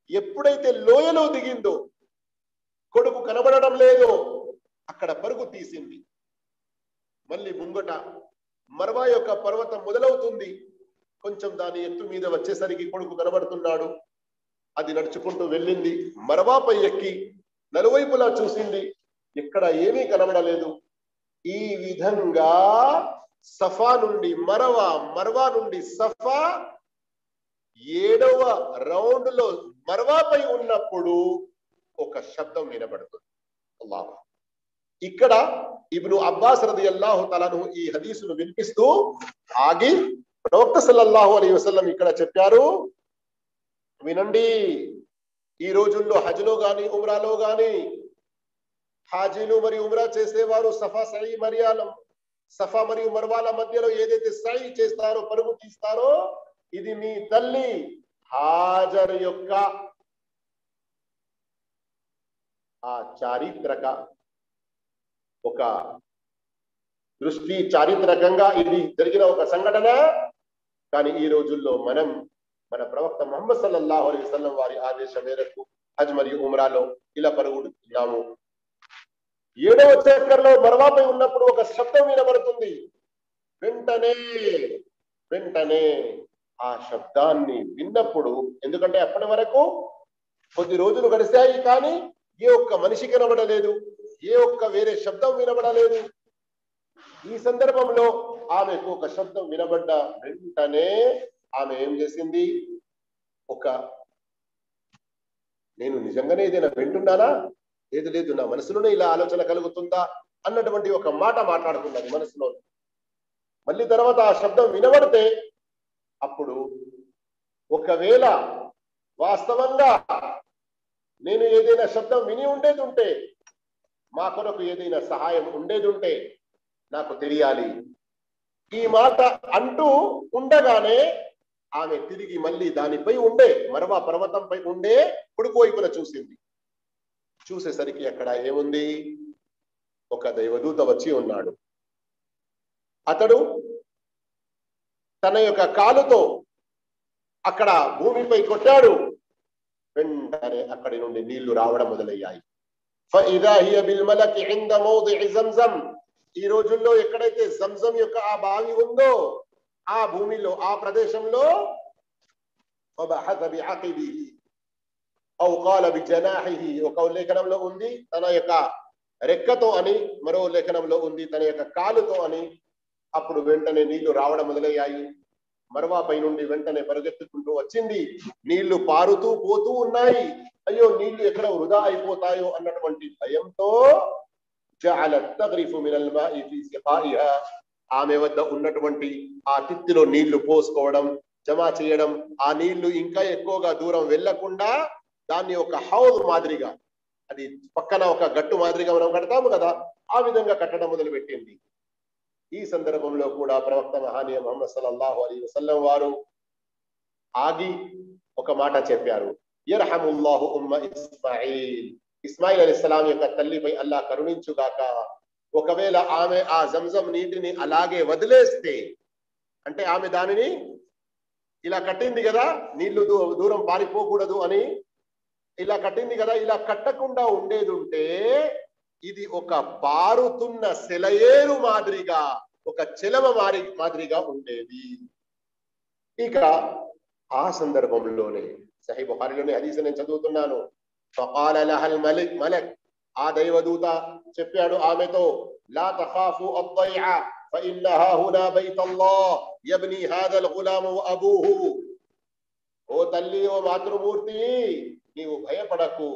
ఎప్పుడైతే లోయలో దిగిందో, కొడుకు కనబడడం లేదో, అక్కడ పరుగు తీసింది. మళ్ళీ ముంగట మర్వా యొక్క పర్వతం మొదలవుతుంది. కొంచెం దాని ఎత్తు మీద వచ్చేసరికి కొడుకు కనబడుతున్నాడు. అది నడుచుకుంటూ వెళ్ళింది, మర్వాపై ఎక్కి నలువైపులా చూసింది, ఎక్కడ ఏమీ కనబడలేదు. ఈ విధంగా సఫా నుండి మర్వా, మర్వా నుండి సఫా 7వ రౌండ్ లో మర్వాపై ఉన్నప్పుడు ఒక శబ్దం వినబడుతుంది. అల్లాహ్. ఇక్కడ ఇబ్ను అబ్బాస్ రదియల్లాహు తఆలాను ఈ హదీసును వినిపిస్తూ ఆగి ప్రవక్త సల్లల్లాహు అలైహి వసల్లం ఇక్కడ చెప్పారు, వినండి, ఈ రోజుల్లో హజ్లో గాని ఉమ్రాలో గాని హాజీలు మరియు ఉమ్రా చేసేవారు సఫా మరియు మర్వాల మధ్యలో ఏదైతే సై చేస్తారో, పరుగు తీస్తారో, ఇది మీ తల్లి హాజర్ యొక్క ఆ చారిత్రక ఒక దృష్టి, చారిత్రకంగా ఇది జరిగిన ఒక సంఘటన. కానీ ఈ రోజుల్లో మన ప్రవక్త ముహమ్మద్ సల్లల్లాహు అలైహి వసల్లం వారి ఆదేశం మేరకు హజ్ మరియు ఉమ్రాలో ఇలా పరుగుతున్నాము. 7వ చక్రంలో మర్వాపై ఉన్నప్పుడు ఒక శబ్దం వినబడుతుంది. వెంటనే ఆ శబ్దాన్ని విన్నప్పుడు, ఎందుకంటే అప్పటి వరకు కొద్ది రోజులు గడిచాయి, కానీ ఏ ఒక్క మనిషి కనబడలేదు, ఏ ఒక్క వేరే శబ్దం వినబడలేదు. ఈ సందర్భంలో ఆమెకు ఒక శబ్దం వినబడ్డ వెంటనే ఆమె ఏం చేసింది, నేను నిజంగానే ఏదైనా వింటున్నానా, లేదు నా మనసులోనే ఇలా ఆలోచన కలుగుతుందా అన్నటువంటి ఒక మాట మాట్లాడుతున్నది మనసులో. మళ్ళీ తర్వాత ఆ శబ్దం వినబడితే అప్పుడు ఒకవేళ వాస్తవంగా నేను ఏదైనా శబ్దం విని ఉండేదుంటే, మా కొరకు ఏదైనా సహాయం ఉండేదుంటే నాకు తెలియాలి. ఈ మాట అంటూ ఉండగానే ఆమె తిరిగి మళ్ళీ దానిపై ఉండే మర్వా పర్వతంపై ఉండే కుడికి వైపున చూసింది. చూసేసరికి అక్కడ ఏముంది, ఒక దైవదూత వచ్చి ఉన్నాడు. అతడు తన యొక్క కాలుతో అక్కడ భూమిపై కొట్టాడు. వెంటనే అక్కడి నుండి నీళ్లు రావడం మొదలయ్యాయి. ఫఇదా హియ బిల్ మలకి ఇంద మౌదిఇ జంజం. ఈ రోజుల్లో ఎక్కడైతే జంజం యొక్క ఆ బావి ఉందో, ఆ భూమిలో, ఆ ప్రదేశంలో ఫబహథ బిఅకిబిహి ఔ ఖాల బిజనాహిహి, ఒక లేఖనంలో ఉంది తన యొక్క రెక్కతో అని, మరో లేఖనంలో ఉంది తన యొక్క కాలుతో అని. అప్పుడు వెంటనే నీళ్లు రావడం మొదలయ్యాయి. మర్వాపై నుండి వెంటనే పరుగెత్తుకుంటూ వచ్చింది. నీళ్లు పారుతూ పోతూ ఉన్నాయి. అయ్యో, నీళ్లు ఎక్కడ వృధా అయిపోతాయో అన్నటువంటి భయంతో జఅలత్ తగ్రిఫు మినల్ మాఇ ఫీ సిఖాయిహా, ఆమె వద్ద ఉన్నటువంటి ఆ తిత్తిలో నీళ్లు పోసుకోవడం, జమ చేయడం, ఆ నీళ్లు ఇంకా ఎక్కువగా దూరం వెళ్లకుండా దాన్ని ఒక హౌద్ మాదిరిగా, అది పక్కన ఒక గట్టు మాదిరిగా మనం కడతాము కదా, ఆ విధంగా కట్టడం మొదలు పెట్టింది. ఈ సందర్భంలో కూడా ప్రవక్త మహానీయ ముహమ్మద్ సల్లల్లాహు అలైహి వసల్లం వారు ఆగి ఒక మాట చెప్పారు, యర్హముల్లాహు ఉమ్మ ఇస్మాయిల్. ఇస్మాయిల్ అలైహిస్సలాం యొక్క తల్లిపై అల్లాహ్ కరుణించుగాక. ఒకవేళ ఆమె ఆ జంజం నీటిని అలాగే వదిలేస్తే, అంటే ఆమె దానిని ఇలా కట్టింది కదా, నీళ్లు దూరం పారిపోకూడదు అని ఇలా కట్టింది కదా, ఇలా కట్టకుండా ఉండేది ఉంటే ఇది ఒక పారుతున్న సెలయేరు మాదిరిగా, ఒక చెలమ మాదిరిగా ఉండేది. ఇక ఆ సందర్భంలోనే సహీ బుఖారీలోని హదీస్ నేను చదువుతున్నాను. ఫకాల లహల్ మలక్, ఆ దైవదూత చెప్పాడు ఆమెతో, లా తఖాఫు అద్దైఅ ఫఇన్నహా హునా బైతల్లాహ్ యబ్ని హాదల్ గులాము అబూహు. ఓ తల్లి, ఓ మాతృమూర్తి, నీవు భయపడకు,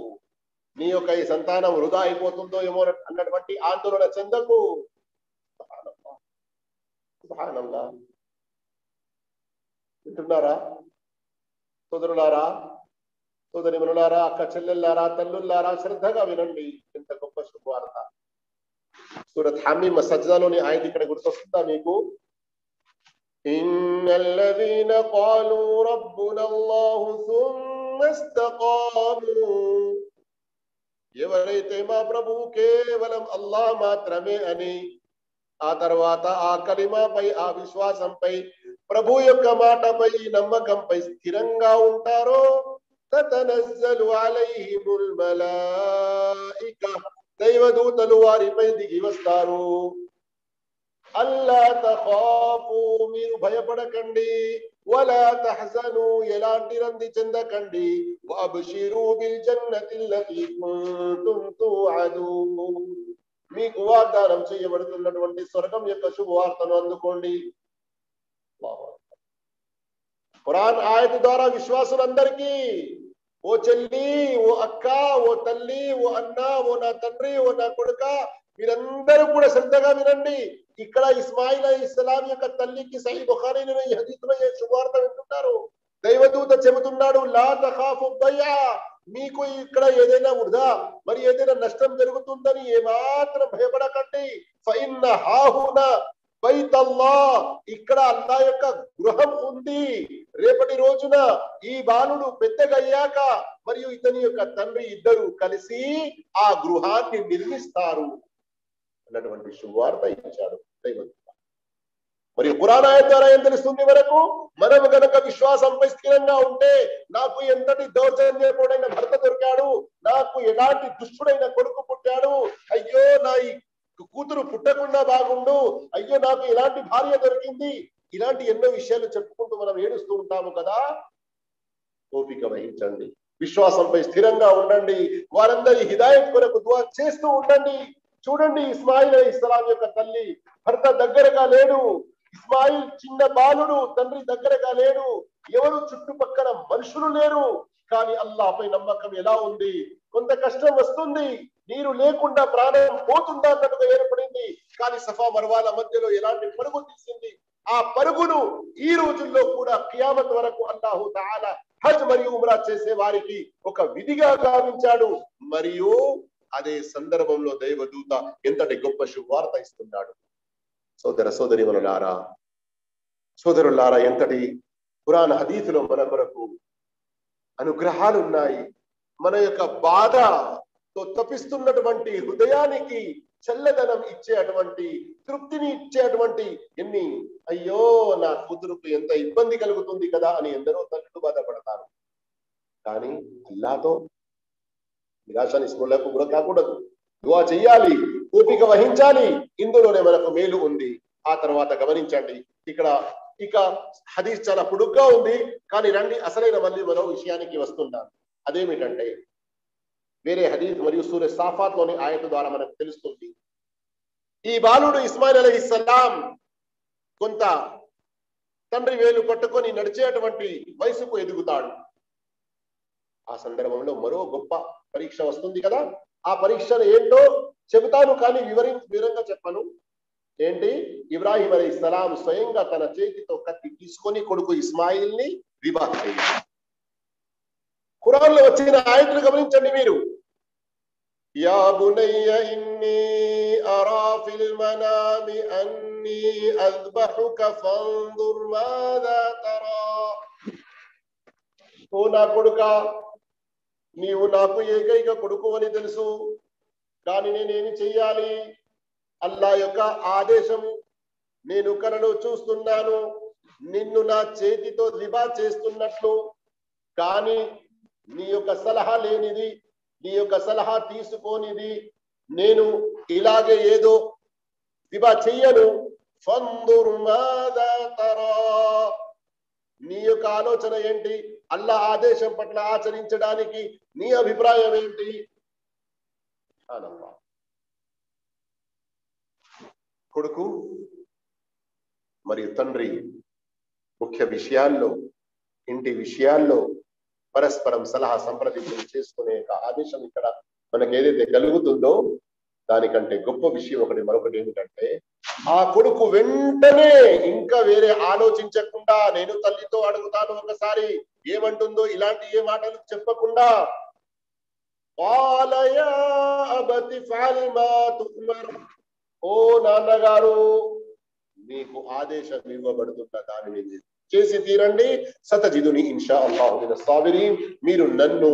నీ యొక్క ఈ సంతానం వృధా అయిపోతుందో ఏమో అన్నటువంటి ఆందోళన చెందకు. సుబ్హానల్లాహ్. వింటున్నారా సోదరులారా, సోదరిమణులారా, అక్క చెల్లెల్లారా, తల్లుల్లారా, శ్రద్ధగా వినండి. ఎంత గొప్ప శుభవార్త. సూరత్ హమీమ్ సజ్దాలోని ఆయత ఇక్కడ గుర్తొస్తుందా మీకు? ఇన్నల్లదీన ఖాలూ రబ్బునల్లాహు సుమ్మ ఇస్తఖామూ, ఎవరైతే మా ప్రభువు కేవలం అల్లాహ్ మాత్రమే అని, ఆ తర్వాత ఆ కలిమాపై, ఆ విశ్వాసంపై, ప్రభు యొక్క మాటపై, నమ్మకంపై స్థిరంగా ఉంటారో, తతనజ్జలు అలైహిముల్ మలాయిక, దైవదూతలు వారిపై దిగి వస్తారు. అల్లా తఖాఫు, మీరు భయపడకండి, వలా తహజను, ఎలాంటి రంది చెందకండి, వఅబ్షిరు బిల్ జన్నతిల్లతీ కుంతుం తుఅదూన్, మీకు వాగ్దానం చేయబడుతున్నటువంటి స్వర్గం యొక్క శుభవార్తను అందుకోండి. ఖురాన్ ఆయత ద్వారా విశ్వాసులందరికీ, ఓ చెల్లి, ఓ అక్క, ఓ తల్లి, ఓ అన్న, ఓ నా తండ్రి, ఓ నా కొడుక, మీరందరూ కూడా శ్రద్ధగా వినండి. ఇక్కడ ఇస్మాయిల్ అలైహిస్సలాం యొక్క తల్లికి సహీ బుఖారీలో ఈ హదీసులో ఏ శుభవార్త వింటున్నారు. దైవదూత చెబుతున్నాడు, లా తఖాఫు దయ్యా, మీకు ఇక్కడ ఏదైనా వృధా, మరి ఏదైనా నష్టం జరుగుతుందని ఏమాత్రం భయపడకండి. ఫఇన్న హాహునా బైతల్లాహ్, ఇక్కడ అల్లా యొక్క గృహం ఉంది. రేపటి రోజున ఈ బాలుడు పెద్దగయ్యాక మరియు ఇతని యొక్క తండ్రి ఇద్దరు కలిసి ఆ గృహాన్ని నిర్మిస్తారు అన్నటువంటి శుభవార్త ఇచ్చాడు దైవదూత. మరియు ఖురాన్ ఆయత ద్వారా ఏం తెలుస్తుంది వరకు, మనం గనక విశ్వాసంపై స్థిరంగా ఉంటే, నాకు ఎంతటి దౌర్జన్యపూడైన భర్త దొరికాడు, నాకు ఎలాంటి దుష్టుడైన కొడుకు పుట్టాడు, అయ్యో నా ఈ కూతురు పుట్టకుండా బాగుండు, అయ్యో నాకు ఇలాంటి భార్య దొరికింది, ఇలాంటి ఎన్నో విషయాలు చెప్పుకుంటూ మనం ఏడుస్తూ ఉంటాము కదా. ఓపిక వహించండి, విశ్వాసంపై స్థిరంగా ఉండండి, వారందరి హిదాయత్ కొరకు దుఆ చేస్తూ ఉండండి. చూడండి, ఇస్మాయిల్ అలైహిస్సలాం యొక్క తల్లి భర్త దగ్గరగా లేడు, ఇస్మాయిల్ చిన్న బాలుడు, తండ్రి దగ్గరగా లేడు, ఎవరు చుట్టుపక్కల మనుషులు లేరు. కానీ అల్లాహ్పై నమ్మకం ఎలా ఉంది? కొంత కష్టం వస్తుంది, నీరు లేకుండా ప్రాణం పోతుందా అన్నట్టుగా ఏర్పడింది. కానీ సఫా మర్వాల మధ్యలో ఎలాంటి పరుగు తీసింది, ఆ పరుగును ఈ రోజుల్లో కూడా కియామత్ వరకు అల్లాహు తఆలా హజ్ మరియు ఉమ్రా చేసే వారికి ఒక విధిగా గావించాడు. మరియు అదే సందర్భంలో దైవదూత ఎంతటి గొప్ప శుభవార్త ఇస్తున్నాడు. సోదర సోదరులారా, ఎంతటి ఖురాన్ హదీసులో మన కొరకు అనుగ్రహాలు ఉన్నాయి. మన యొక్క బాధతో తపిస్తున్నటువంటి హృదయానికి చల్లదనం ఇచ్చేటువంటి, తృప్తిని ఇచ్చేటువంటి ఎన్ని, అయ్యో నా కూతురుకు ఎంత ఇబ్బంది కలుగుతుంది కదా అని ఎందరో తల్లులు బాధపడతారు. కానీ అల్లాతో నిరాశ నిస్పృహలకు కూడా కాకూడదు, దుఆ చెయ్యాలి, ఓపిక వహించాలి. ఇందులోనే మనకు మేలు ఉంది. ఆ తర్వాత గమనించండి, ఇక హదీస్ చాలా పొడుగ్గా ఉంది, కానీ రండి అసలైన మళ్ళీ మరో విషయానికి వస్తున్నాను. అదేమిటంటే, వేరే హదీస్ మరియు సూర సాఫాత్ లోని ఆయత ద్వారా మనకు తెలుస్తుంది, ఈ బాలుడు ఇస్మాయిల్ అలైహిస్సలాం కొంత తండ్రి వేలు పట్టుకొని నడిచేటువంటి వయసుకు ఎదుగుతాడు. ఆ సందర్భంలో మరో గొప్ప పరీక్ష వస్తుంది కదా. ఆ పరీక్షను ఏంటో చెబుతాను, కానీ వివరంగా చెప్పను. ఏంటి? ఇబ్రాహీం అలైహిస్సలాం స్వయంగా తన చేతితో కత్తి తీసుకొని కొడుకు ఇస్మాయిల్ ని వివాహ చేయాలి. ఖురాన్ లో వచ్చిన ఆయతను గమనించండి మీరు. యా బునయ్య ఇన్నీ అరా ఫిల్ మనామి అన్నీ అజ్బహుక ఫందుర్ మాదా తరా. ఓ నా కొడుకా, నీవు నాకు ఏకైక కొడుకు అని తెలుసు, కానీ నేనేమి చెయ్యాలి? అల్లా యొక్క ఆదేశము, నేను కలలో చూస్తున్నాను నిన్ను నా చేతితో రిబా చేస్తున్నట్లు, కానీ నీ యొక్క సలహా లేనిది, నీ యొక్క సలహా తీసుకోనిది నేను ఇలాగే ఏదో దిబా చెయ్యను, ఫందుర్ మాదా తరా, నీ యొక్క ఆలోచన ఏంటి, అల్లా ఆదేశం పట్ల ఆచరించడానికి నీ అభిప్రాయం ఏంటి. కొడుకు మరియు తండ్రి ముఖ్య విషయాల్లో, ఇంటి విషయాల్లో పరస్పరం సలహా సంప్రదింపులు చేసుకునే ఆదేశం ఇక్కడ మనకి ఏదైతే కలుగుతుందో దానికంటే గొప్ప విషయం మరొకటి ఏమిటంటే, ఆ కొడుకు వెంటనే ఇంకా వేరే ఆలోచించకుండా నేను తల్లితో అడుగుతాను ఒకసారి ఏమంటుందో ఇలాంటి ఏ మాటలు చెప్పకుండా ఓ నాన్నగారు మీకు ఆదేశం ఇవ్వబడుతున్న దానిని చేసి తీరండి, సతజిదుని ఇన్షా అల్లాహు మినస్ సాబిరీన్, మీరు నన్ను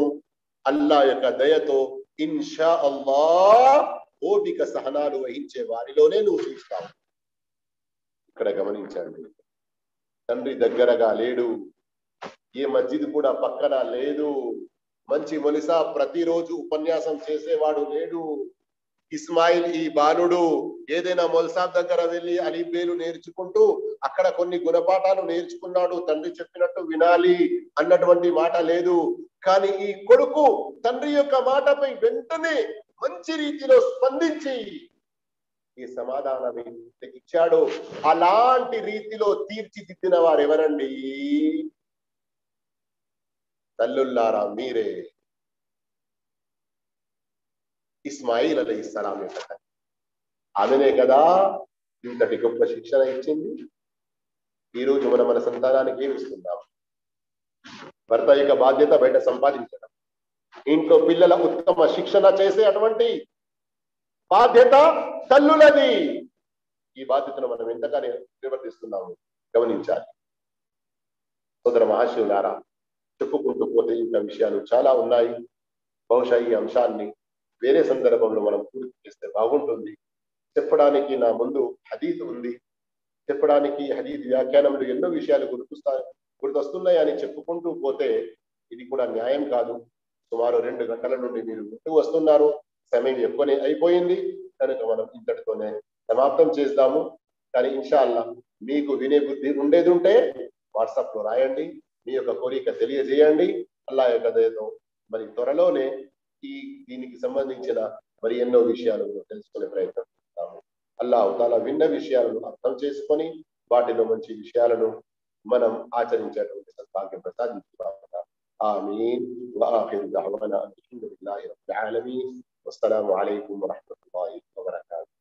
అల్లా యొక్క దయతో ఇన్షా అల్లాహ్ ఓపిక సహనాలు వహించే వారిలోనే నువ్వు చూస్తావు. ఇక్కడ గమనించండి, తండ్రి దగ్గరగా లేడు, ఏ మస్జిద్ కూడా పక్కన లేదు, మంచి మొలిసా ప్రతిరోజు ఉపన్యాసం చేసేవాడు లేడు. ఇస్మాయిల్ ఈ బాలుడు ఏదైనా మొల్సాబ్ దగ్గర వెళ్ళి అలీబేలు నేర్చుకుంటూ అక్కడ కొన్ని గుణపాఠాలు నేర్చుకున్నాడు, తండ్రి చెప్పినట్టు వినాలి అన్నటువంటి మాట లేదు. కానీ ఈ కొడుకు తండ్రి యొక్క మాటపై వెంటనే మంచి రీతిలో స్పందించి ఈ సమాధానం ఇచ్చాడు. అలాంటి రీతిలో తీర్చిదిద్దిన వారు ఎవరండి? తల్లుల్లారా మీరే. ఇస్మాయిల్ అలైహిస్సలాం యొక్క ఆమెనే కదా ఇంతటి గొప్ప శిక్షణ ఇచ్చింది. ఈరోజు మన సంతానానికి ఏమి ఇస్తున్నాం? భర్త యొక్క బాధ్యత బయట సంపాదించడం, ఇంట్లో పిల్లల ఉత్తమ శిక్షణ చేసే అటువంటి బాధ్యత తల్లులది. ఈ బాధ్యతను మనం ఎంతగా నిర్వర్తిస్తున్నాము గమనించాలి. సోదర మహాశివులారా, చెప్పుకుంటూ పోతే ఇంకా విషయాలు చాలా ఉన్నాయి. బహుశా ఈ అంశాన్ని వేరే సందర్భంలో మనం పూర్తి చేస్తే బాగుంటుంది. చెప్పడానికి నా ముందు హదీత్ ఉంది, చెప్పడానికి హదీత్ వ్యాఖ్యానంలో ఎన్నో విషయాలు గుర్తొస్తున్నాయని చెప్పుకుంటూ పోతే ఇది కూడా న్యాయం కాదు. సుమారు 2 గంటల నుండి మీరు వింటూ వస్తున్నారు, సమయం ఎక్కువనే అయిపోయింది కనుక మనం ఇంతటితోనే సమాప్తం చేద్దాము. కానీ ఇన్షా అల్లా మీకు వినే బుద్ధి ఉండేది ఉంటే వాట్సాప్ లో రాయండి, మీ యొక్క కోరిక తెలియజేయండి. అల్లా యొక్క దయతో మరి త్వరలోనే దీనికి సంబంధించిన మరి ఎన్నో విషయాలు తెలుసుకునే ప్రయత్నం చేస్తాము. అల్లాహ్ తాలా విన్న విషయాలను అర్థం చేసుకొని వాటిలో మంచి విషయాలను మనం ఆచరించేటువంటి సద్భాగ్యం ప్రసాదించుగాక. ఆమీన్. వఆఖిరు దఅవానా అల్హమ్దులిల్లాహి రబ్బిల్ ఆలమీన్. వస్సలాము అలైకుం వరహ్మతుల్లాహి వబరకాతుహు.